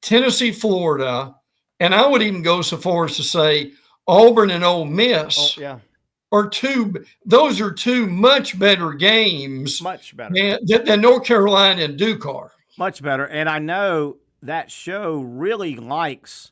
Tennessee, Florida, and I would even go so far as to say Auburn and Ole Miss. Are two. Those are two much better games. Much better than North Carolina and Duke are. Much better. And I know that show really likes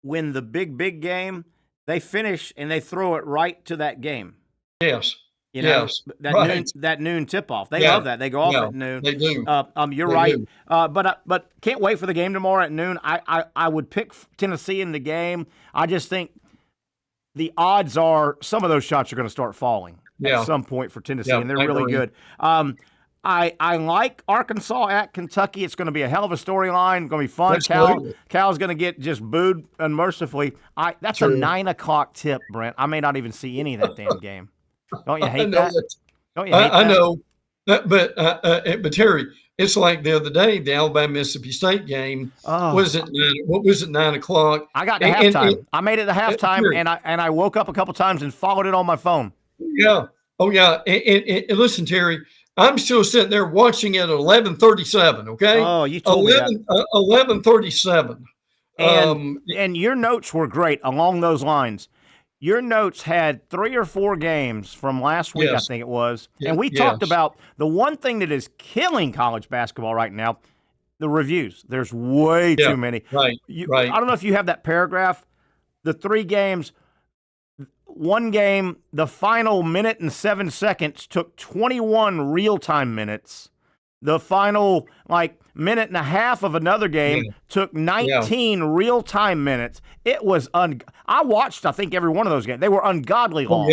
when the big game, they finish and they throw it right to that game. Yes. You know, yes. Right. that noon tip-off. They love that. They go off at noon. They do. You're they right. Do. But can't wait for the game tomorrow at noon. I would pick Tennessee in the game. I just think the odds are some of those shots are going to start falling at some point for Tennessee, and they're really good. I like Arkansas at Kentucky. It's going to be a hell of a storyline. Going to be fun. Cal's going to get just booed unmercifully. That's a 9 o'clock tip, Brent. I may not even see any of that damn game. Don't you hate that? Don't you hate that? I know, but Terry, it's like the other day, the Alabama Mississippi State game. Was it 9 o'clock? I got to halftime. I made it to halftime, and I woke up a couple times and followed it on my phone. Yeah. Oh yeah. And listen, Terry, I'm still sitting there watching it at 11:37. Okay. Oh, you told me that. 11:37. And your notes were great along those lines. Your notes had 3 or 4 games from last week, I think it was. And we talked about the one thing that is killing college basketball right now, the reviews. There's way too many. Right. I don't know if you have that paragraph. The 3 games, one game, the final minute and 7 seconds took 21 real-time minutes. The final, minute and a half of another game took 19 real-time minutes. It was I watched, I think, every one of those games. They were ungodly long.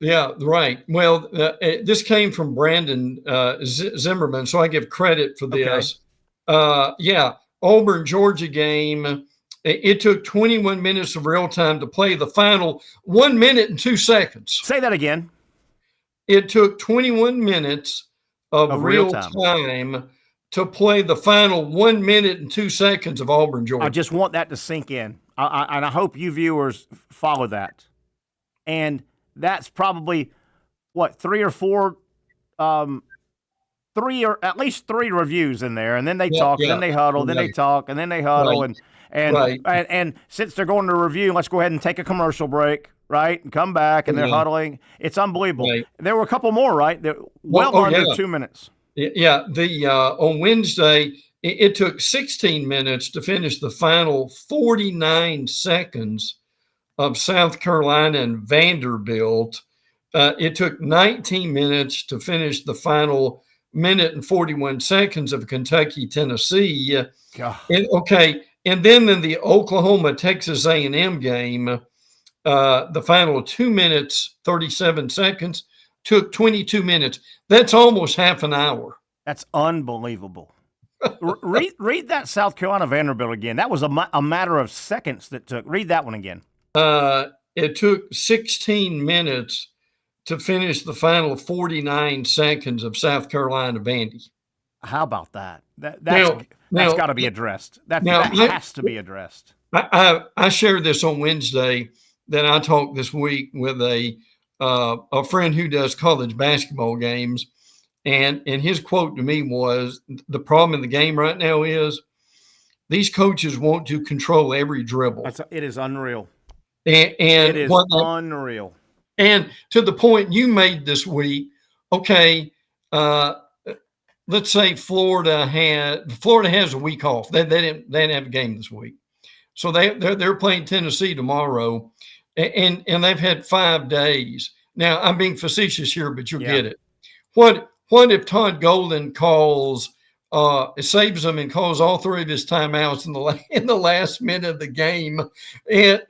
Yeah, right. Well, this came from Brandon Zimmerman, so I give credit for this. Auburn, Georgia game, it took 21 minutes of real time to play the final 1 minute and 2 seconds. Say that again. It took 21 minutes of real time to play the final 1 minute and 2 seconds of Auburn, Georgia. I just want that to sink in. And I hope you viewers follow that. And that's probably, 3 or 4, 3 or at least 3 reviews in there. And then they talk, and then they huddle, then they talk, and then they huddle. And since they're going to review, let's go ahead and take a commercial break, right? And come back, and they're huddling. It's unbelievable. Right. There were a couple more, right? Under 2 minutes. Yeah, on Wednesday, it took 16 minutes to finish the final 49 seconds of South Carolina and Vanderbilt. It took 19 minutes to finish the final minute and 41 seconds of Kentucky, Tennessee. And then in the Oklahoma-Texas A&M game, the final 2 minutes, 37 seconds took 22 minutes. That's almost half an hour. That's unbelievable. read that South Carolina Vanderbilt again. That was a matter of seconds that took. Read that one again. It took 16 minutes to finish the final 49 seconds of South Carolina Vandy. How about that? That's got to be addressed. That has to be addressed. I shared this on Wednesday. Then I talked this week with a friend who does college basketball games, and his quote to me was, the problem in the game right now is these coaches want to control every dribble. It is unreal. And it is unreal. And to the point you made this week, okay, let's say Florida has a week off. They didn't have a game this week, so they're playing Tennessee tomorrow, and they've had 5 days. Now I'm being facetious here, but you'll get it. What if Todd Golden saves them and calls all 3 of his timeouts in the last minute of the game, and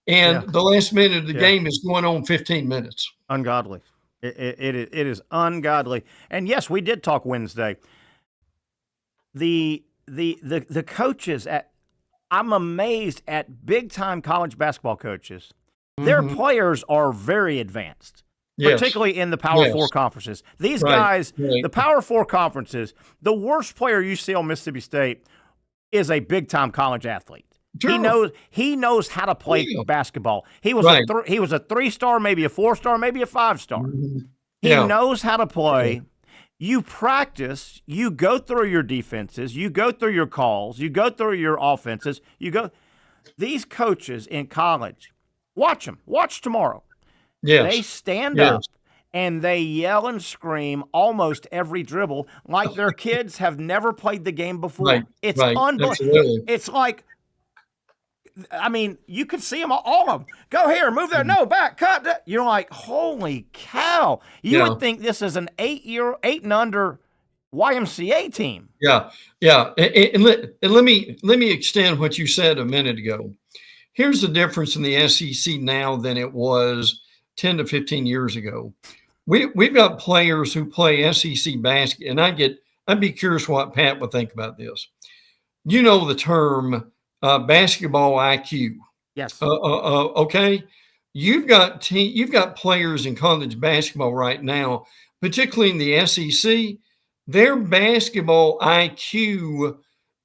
the last minute of the game is going on 15 minutes? Ungodly. It is ungodly. And yes, we did talk Wednesday. The coaches I'm amazed at big time college basketball coaches. Their players are very advanced. Yes. Particularly in the Power 4 conferences. These guys, the Power 4 conferences, the worst player you see on Mississippi State is a big-time college athlete. Sure. He knows how to play basketball. He was a 3-star, maybe a 4-star, maybe a 5-star. He knows how to play. You practice. You go through your defenses. You go through your calls. You go through your offenses. These coaches in college, watch them. Watch tomorrow. Yes. They stand up and they yell and scream almost every dribble like their kids have never played the game before. It's unbelievable. It's like, I mean, you could see them, all of them. Go here, move there, no, back, cut. That. You're like, holy cow. You would think this is an 8 and under YMCA team. Yeah. And let me extend what you said a minute ago. Here's the difference in the SEC now than it was 10 to 15 years ago. We've got players who play SEC basketball, and I'd be curious what Pat would think about this. You know the term basketball IQ. Yes. Okay. You've got players in college basketball right now, particularly in the SEC. Their basketball IQ,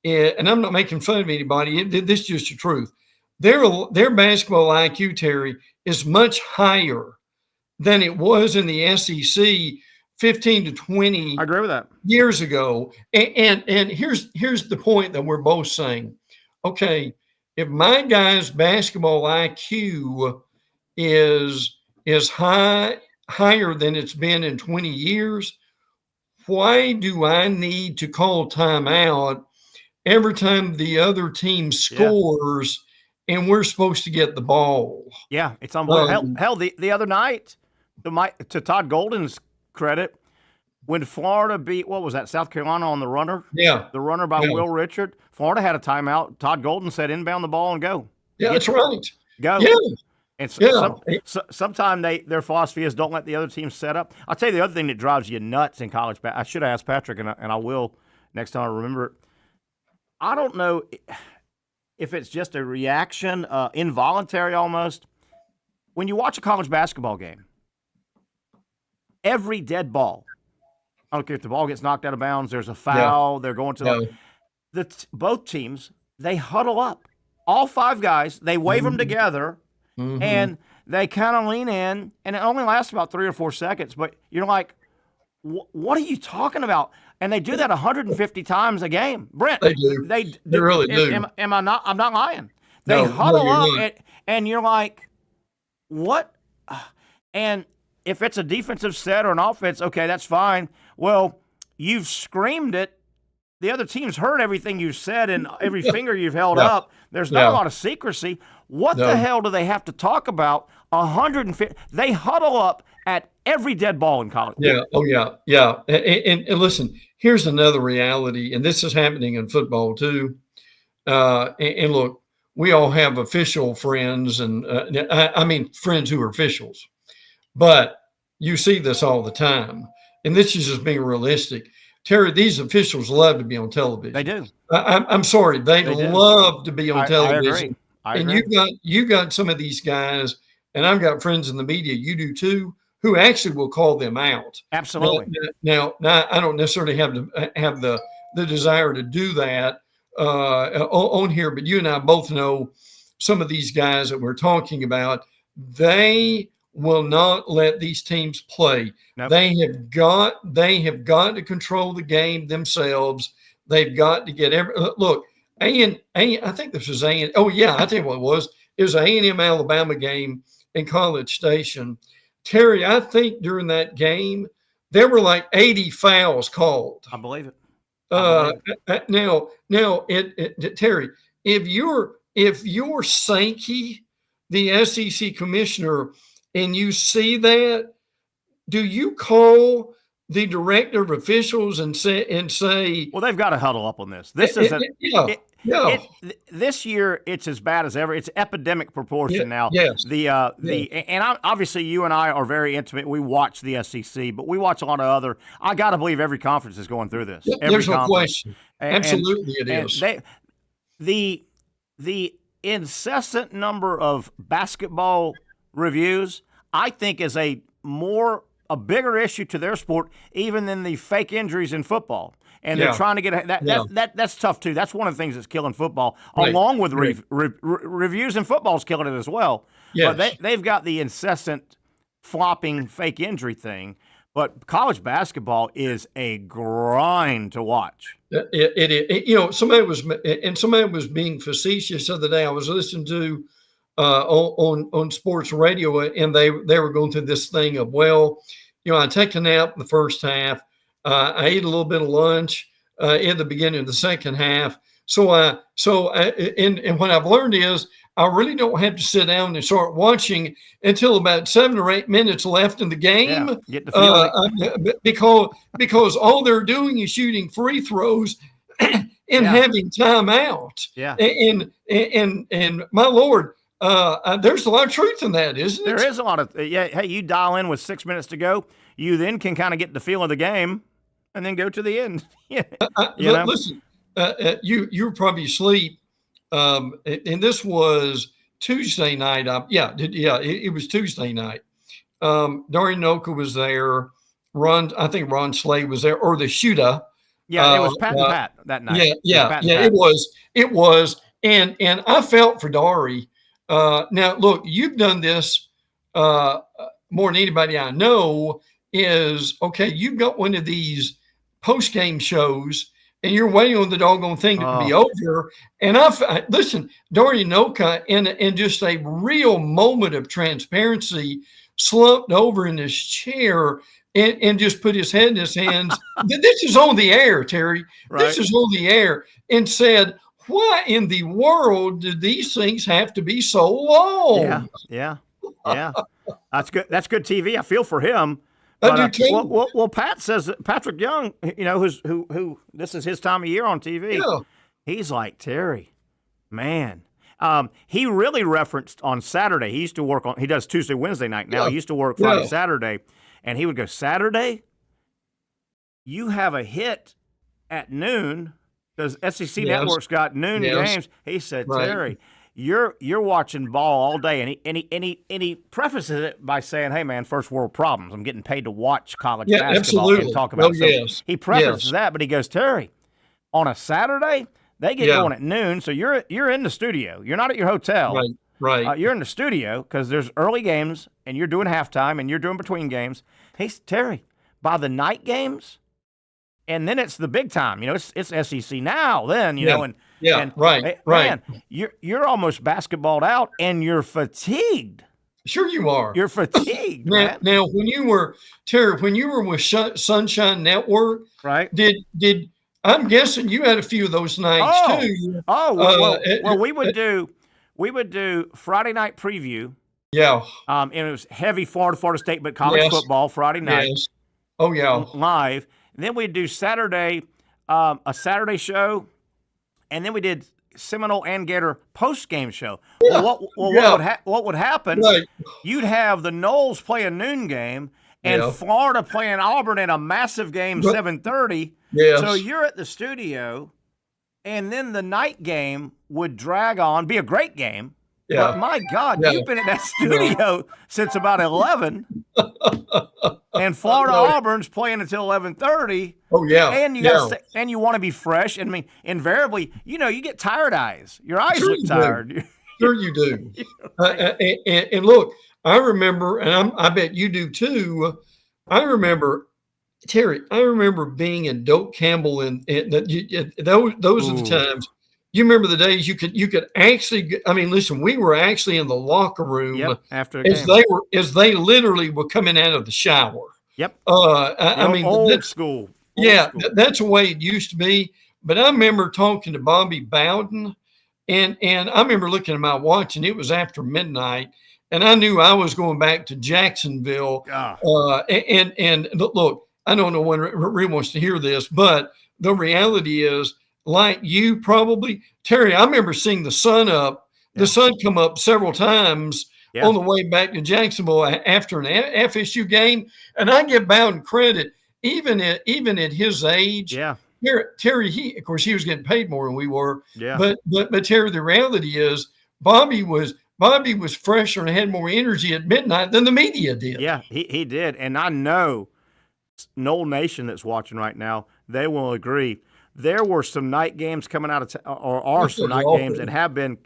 and I'm not making fun of anybody. This is just the truth. Their basketball IQ, Terry, is much higher than it was in the SEC 15 to 20 I agree with that. Years ago. And here's the point that we're both saying. Okay, if my guy's basketball IQ is higher than it's been in 20 years, why do I need to call timeout every time the other team scores and we're supposed to get the ball? Yeah, it's unbelievable. Hell, the other night, to Todd Golden's credit, when Florida beat, what was that, South Carolina on the runner? Yeah. The runner by Will Richard. Florida had a timeout. Todd Golden said, inbound the ball and go. Yeah, that's right. Go. Yeah. And sometimes their philosophy is don't let the other team set up. I'll tell you the other thing that drives you nuts in college. I should have asked Patrick, and I will next time I remember it. I don't know if it's just a reaction, involuntary almost. When you watch a college basketball game, every dead ball, I don't care if the ball gets knocked out of bounds, there's a foul, they're going to both teams, they huddle up. All 5 guys, they wave them together, and they kind of lean in, and it only lasts about 3 or 4 seconds. But you're like, what are you talking about? And they do that 150 times a game. Brent, they do. They really do. Am I not? I'm not lying. They huddle up, and you're like, what? And if it's a defensive set or an offense, okay, that's fine. Well, you've screamed it. The other team's heard everything you've said and every finger you've held up. There's not a lot of secrecy. What the hell do they have to talk about? 150. They huddle up at every dead ball in college. Yeah. Oh, yeah. And listen, here's another reality, and this is happening in football too. And look, we all have official friends, and I mean friends who are officials, but you see this all the time. And this is just being realistic. Terry, these officials love to be on television. They do. I'm sorry. They love to be on television. I agree. And you got some of these guys, and I've got friends in the media, you do too, who actually will call them out. Absolutely. Now I don't necessarily have the desire to do that on here, but you and I both know some of these guys that we're talking about, they will not let these teams play. Nope. They have got to control the game themselves. They've got to get look. I think this was I tell you what it was. It was an A&M Alabama game in College Station. Terry, I think during that game, there were like 80 fouls called. I believe it. Now, Terry, if you're Sankey, the SEC commissioner, and you see that, do you call the director of officials and say, well, they've got to huddle up on this. This this year it's as bad as ever. It's epidemic proportion now. Yes. Obviously you and I are very intimate. We watch the SEC, but we watch a lot of other. I got to believe every conference is going through this. There's no question. Absolutely, it is. The incessant number of basketball reviews, I think, is a bigger issue to their sport even than the fake injuries in football. And they're trying to get that's tough too. That's one of the things that's killing football, along with reviews in football is killing it as well. Yes. But they've got the incessant flopping fake injury thing. But college basketball is a grind to watch. Somebody was being facetious the other day. I was listening to on sports radio, and they were going through this thing of, I take a nap in the first half. I ate a little bit of lunch in the beginning of the second half. And what I've learned is I really don't have to sit down and start watching until about 7 or 8 minutes left in the game. Yeah, get the feeling. Because all they're doing is shooting free throws and having time out. Yeah. And my Lord, there's a lot of truth in that, isn't it? There is a lot of Hey, you dial in with 6 minutes to go. You then can kind of get the feel of the game, and then go to the end. Listen, you were probably asleep, and this was Tuesday night. It was Tuesday night. Dorian Noka was there. I think Ron Slade was there, or the shooter. Yeah, it was Pat and Pat that night. It was. And I felt for Dari. Now, look, you've done this more than anybody I know. You've got one of these post-game shows, and you're waiting on the doggone thing to be over. And listen, Dorian Noka, in just a real moment of transparency, slumped over in his chair and just put his head in his hands. This is on the air, Terry. Right. This is on the air, and said, why in the world do these things have to be so long? Yeah. That's good. That's good TV. I feel for him. I do too. Well, Pat says that Patrick Young, who this is his time of year on TV. Yeah. He's like, Terry, man. He really referenced on Saturday. He used to work he does Tuesday, Wednesday night now. Yeah. He used to work Friday, Saturday. And he would go, Saturday, you have a hit at noon because SEC Network's got noon games. He said, Terry, you're watching ball all day, and he prefaces it by saying, "Hey, man, first world problems. I'm getting paid to watch college basketball and talk about it." He prefaces that, but he goes, Terry, on a Saturday they get going at noon, so you're in the studio. You're not at your hotel, right? You're in the studio because there's early games, and you're doing halftime, and you're doing between games. Hey, Terry, by the night games, and then it's the big time. It's SEC now. Then right. Man, you're almost basketballed out, and you're fatigued. Sure, you are. You're fatigued. Now, when you were with Sunshine Network, right? Did I'm guessing you had a few of those nights too? Well, we would do Friday night preview. Yeah. And it was heavy Florida State, but college football Friday night. Yes. Oh yeah. Live. And then we'd do Saturday, a Saturday show, and then we did Seminole and Gator post-game show. Yeah. What would happen? Right. You'd have the Noles play a noon game, and Florida playing Auburn in a massive game, 7:30. Yes. So you're at the studio, and then the night game would drag on, be a great game. Yeah. But my God, you've been in that studio since about 11. And Florida Auburn's playing until 11:30. Oh yeah, and you want to be fresh. I mean, invariably, you get tired eyes. Your eyes look tired. Sure, you do. And look, I remember, and I bet you do too. I remember, Terry. I remember being in Doak Campbell, and those are the times. You remember the days you could actually. I mean, listen, we were actually in the locker room after a game. as they literally were coming out of the shower. Yep. I mean, old school. That's the way it used to be. But I remember talking to Bobby Bowden, and I remember looking at my watch, and it was after midnight, and I knew I was going back to Jacksonville. And look, I don't know when Ree wants to hear this, but the reality is, like you probably, Terry, I remember seeing the sun come up several times on the way back to Jacksonville after an FSU game. And I give Bowden credit, even at his age. Yeah. Terry, of course, he was getting paid more than we were. Yeah. But Terry, the reality is Bobby was fresher and had more energy at midnight than the media did. Yeah, he did. And I know Noel Nation that's watching right now, they will agree. There were some night games coming out of or are some night games and have been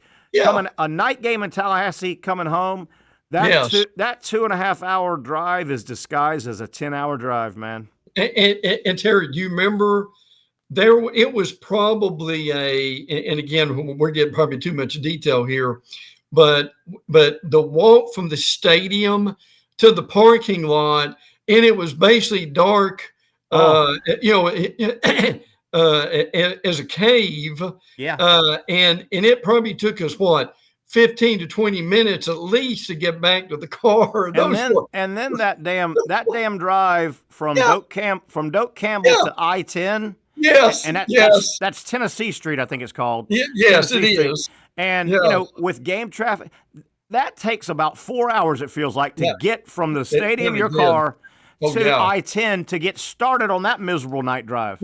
coming. A night game in Tallahassee coming home. That 2.5 hour drive is disguised as a 10-hour drive, man. And Terry, do you remember it was probably and again, we're getting probably too much detail here, but the walk from the stadium to the parking lot, and it was basically dark, as a cave. Yeah. And it probably took us 15 to 20 minutes at least to get back to the car. And then that damn drive from Doak Campbell to I-10. Yes. And that's Tennessee Street, I think it's called. Yes, it is. And with game traffic, that takes about 4 hours, it feels like, to get from the stadium your car to I-10 to get started on that miserable night drive.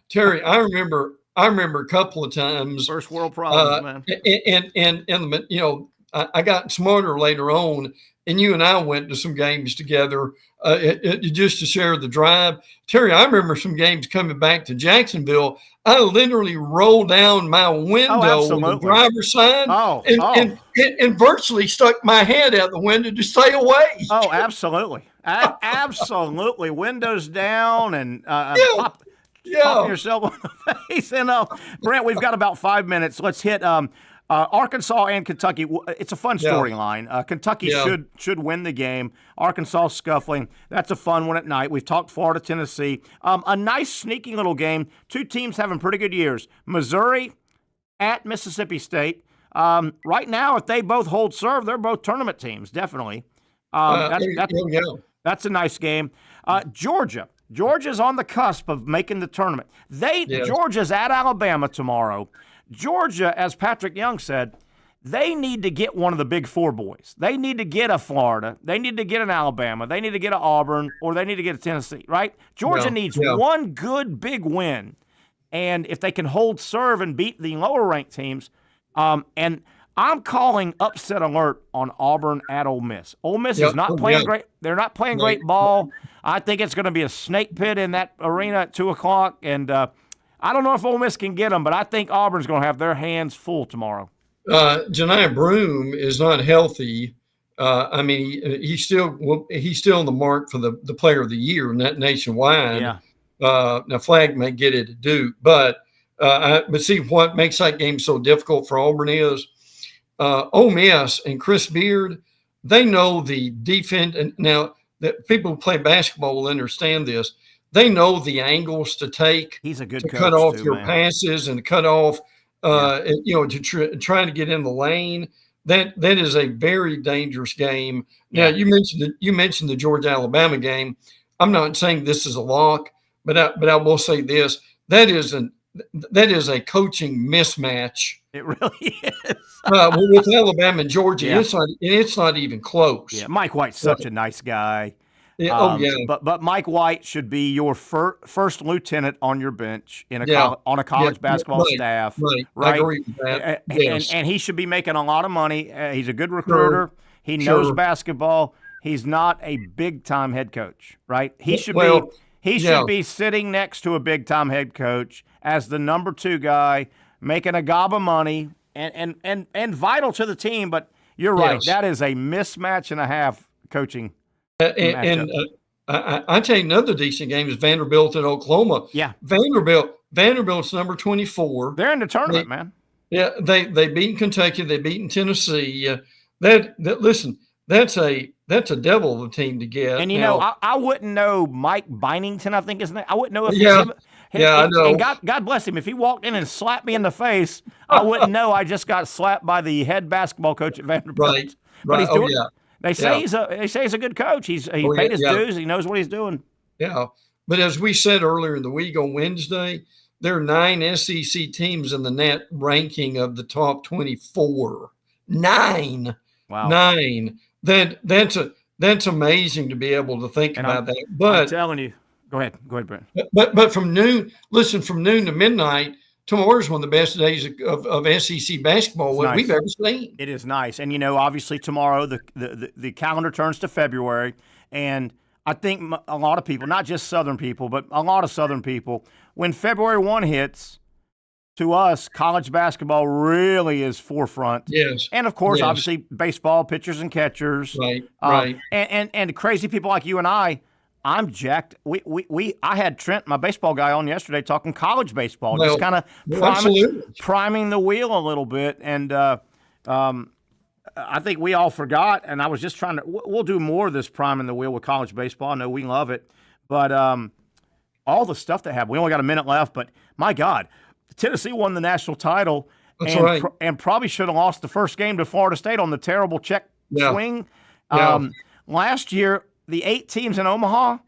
Terry, I remember a couple of times. First world problems, man. And I got smarter later on, and you and I went to some games together just to share the drive. Terry, I remember some games coming back to Jacksonville. I literally rolled down my window on the driver's side and virtually stuck my head out the window to stay away. Oh, absolutely. Absolutely. Windows down and popping yourself on the face. And Brent, we've got about 5 minutes. Let's hit Arkansas and Kentucky. It's a fun storyline. Kentucky should win the game. Arkansas scuffling. That's a fun one at night. We've talked Florida, Tennessee. A nice sneaky little game. Two teams having pretty good years. Missouri at Mississippi State. Right now, if they both hold serve, they're both tournament teams, definitely. That's a nice game. Georgia's on the cusp of making the tournament. Georgia's at Alabama tomorrow. Georgia, as Patrick Young said, they need to get one of the big four boys. They need to get a Florida. They need to get an Alabama. They need to get an Auburn, or they need to get a Tennessee, right? Georgia needs one good big win. And if they can hold serve and beat the lower-ranked teams, and I'm calling upset alert on Auburn at Ole Miss. Ole Miss is not playing great. They're not playing great ball. I think it's going to be a snake pit in that arena at 2 o'clock, and I don't know if Ole Miss can get them, but I think Auburn's going to have their hands full tomorrow. Janiah Broome is not healthy. I mean, he's still on the mark for the player of the year nationwide. Yeah. Now Flag may get it at Duke, but see what makes that game so difficult for Auburn is Ole Miss and Chris Beard. They know the defense, and now that people who play basketball will understand this. They know the angles to take. He's a good to coach cut off too, your man. passes and cut off, trying to get in the lane. That is a very dangerous game. Now you mentioned the Georgia-Alabama game. I'm not saying this is a lock, but I will say this: that is a coaching mismatch. It really is. With Alabama and Georgia, it's not even close. Yeah, Mike White's such a nice guy. Yeah, But Mike White should be your first lieutenant on your bench on a college basketball staff. Right. I agree with that. And he should be making a lot of money. He's a good recruiter. He knows basketball. He's not a big-time head coach, right? He should be sitting next to a big-time head coach as the number 2 guy, making a gob of money and vital to the team. But you're right. That is a mismatch and a half coaching. I tell you, another decent game is Vanderbilt at Oklahoma. Yeah, Vanderbilt's number 24. They're in the tournament, man. Yeah, they beat Kentucky. They beat Tennessee. Listen, that's a devil of a team to get. And, I wouldn't know Mike Bynington, I think his name. I wouldn't know if Yeah. it's him. I know. And God bless him. If he walked in and slapped me in the face, I wouldn't know I just got slapped by the head basketball coach at Vanderbilt. Right. But he's doing. Yeah. They say he's a good coach. He paid his dues. He knows what he's doing. Yeah. But as we said earlier in the week on Wednesday, there are 9 SEC teams in the net ranking of the top 24. 9. Wow. 9. That's amazing to be able to think about that. But I'm telling you, go ahead, Brent. But from noon to midnight, tomorrow is one of the best days of SEC basketball we've ever seen. It is nice, and obviously tomorrow the calendar turns to February, and I think a lot of people, not just Southern people, but a lot of Southern people, when February 1 hits, to us, college basketball really is forefront. Yes. And, of course, obviously, baseball, pitchers and catchers. Right. And crazy people like you and I'm jacked. I had Trent, my baseball guy, on yesterday talking college baseball, just kind of priming the wheel a little bit. And I think we all forgot, and I was just trying to – we'll do more of this priming the wheel with college baseball. I know we love it. But all the stuff that happened – we only got a minute left, but my God – Tennessee won the national title and probably should have lost the first game to Florida State on the terrible check swing. Last year, the 8 teams in Omaha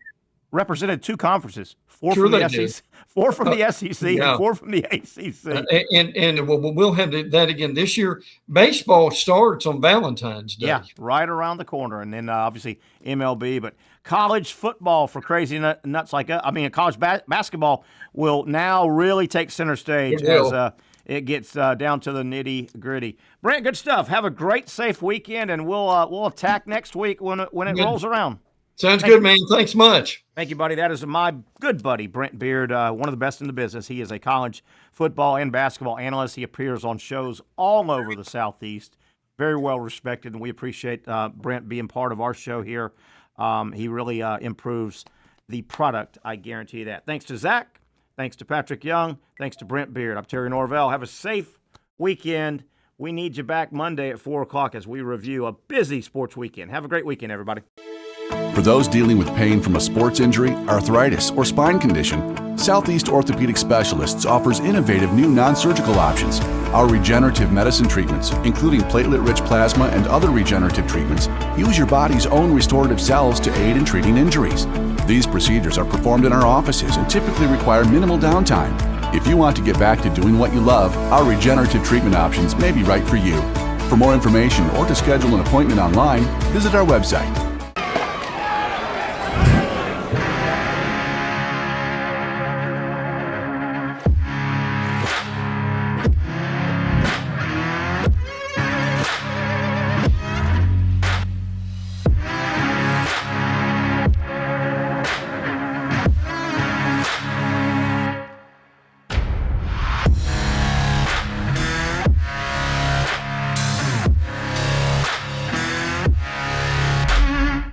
represented 2 conferences, 4 from the SEC, 4 from the SEC, and 4 from the ACC. And we'll have that again this year. Baseball starts on Valentine's Day. Yeah, right around the corner. And then obviously MLB, but college football for crazy nuts like us. I mean, college basketball will now really take center stage as it gets down to the nitty-gritty. Brent, good stuff. Have a great, safe weekend, and we'll attack next week when it rolls around. Sounds good, man. Thanks much. Thank you, buddy. That is my good buddy, Brent Beard, one of the best in the business. He is a college football and basketball analyst. He appears on shows all over the Southeast. Very well respected, and we appreciate Brent being part of our show here. He really improves the product, I guarantee that. Thanks to Zach. Thanks to Patrick Young. Thanks to Brent Beard. I'm Terry Norvelle. Have a safe weekend. We need you back Monday at 4 o'clock as we review a busy sports weekend. Have a great weekend, everybody. For those dealing with pain from a sports injury, arthritis, or spine condition, Southeast Orthopedic Specialists offers innovative new non-surgical options. Our regenerative medicine treatments, including platelet-rich plasma and other regenerative treatments, use your body's own restorative cells to aid in treating injuries. These procedures are performed in our offices and typically require minimal downtime. If you want to get back to doing what you love, our regenerative treatment options may be right for you. For more information or to schedule an appointment online, visit our website.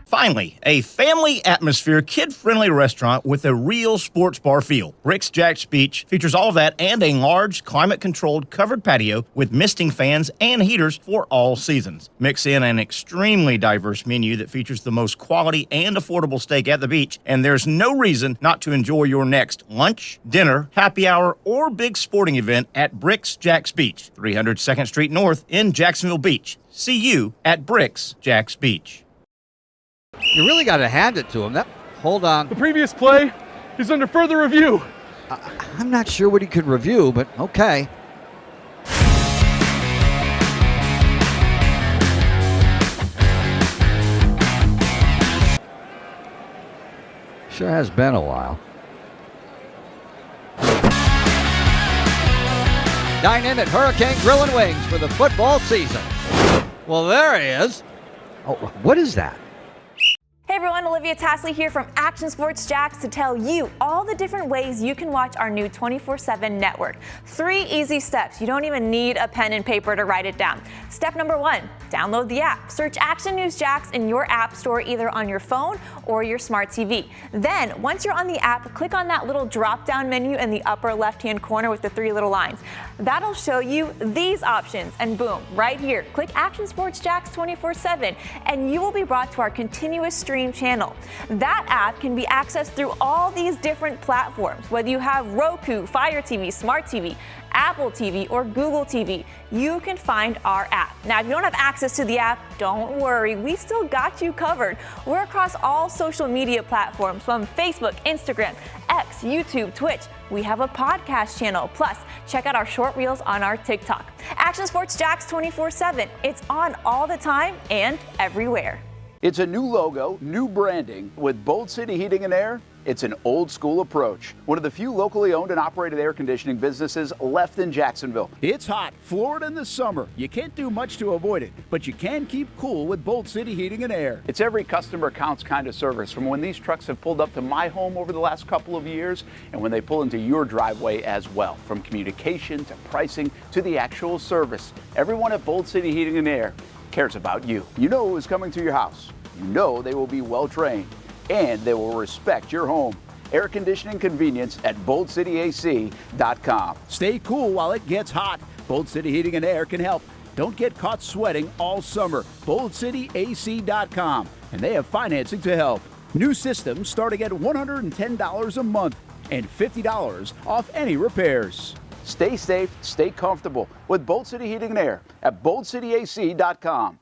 Finally, a family atmosphere, kid-friendly restaurant with a real sports bar feel. Brix Jack's Beach features all of that and a large, climate-controlled covered patio with misting fans and heaters for all seasons. Mix in an extremely diverse menu that features the most quality and affordable steak at the beach, and there's no reason not to enjoy your next lunch, dinner, happy hour, or big sporting event at Brix Jack's Beach, 300 2nd Street North in Jacksonville Beach. See you at Brix Jack's Beach. You really got to hand it to him. Hold on. The previous play is under further review. I'm not sure what he could review, but okay. Sure has been a while. Dine in at Hurricane Grill and Wings for the football season. Well, there he is. Oh, what is that? Hey Hey everyone, Olivia Tasley here from Action Sports Jacks to tell you all the different ways you can watch our new 24/7 network. 3 easy steps. You don't even need a pen and paper to write it down. Step number 1, download the app. Search Action News Jacks in your app store either on your phone or your smart TV. Then, once you're on the app, click on that little drop-down menu in the upper left-hand corner with the 3 little lines. That'll show you these options, and boom, right here, click Action Sports Jacks 24/7, and you will be brought to our continuous stream channel. That app can be accessed through all these different platforms. Whether you have Roku, Fire TV, Smart TV, Apple TV, or Google TV, you can find our app. Now, if you don't have access to the app, don't worry, we still got you covered. We're across all social media platforms from Facebook, Instagram, X, YouTube, Twitch. We have a podcast channel. Plus, check out our short reels on our TikTok. Action Sports Jacks 24/7. It's on all the time and everywhere. It's a new logo, new branding. With Bold City Heating and Air, it's an old school approach. One of the few locally owned and operated air conditioning businesses left in Jacksonville. It's hot, Florida in the summer. You can't do much to avoid it, but you can keep cool with Bold City Heating and Air. It's every customer counts kind of service, from when these trucks have pulled up to my home over the last couple of years and when they pull into your driveway as well. From communication to pricing to the actual service, everyone at Bold City Heating and Air cares about you. You know who is coming to your house. You know they will be well trained, and they will respect your home. Air conditioning convenience at BoldCityAC.com. Stay cool while it gets hot. Bold City Heating and Air can help. Don't get caught sweating all summer. BoldCityAC.com, and they have financing to help. New systems starting at $110 a month and $50 off any repairs. Stay safe, stay comfortable with Bold City Heating and Air at BoldCityAC.com.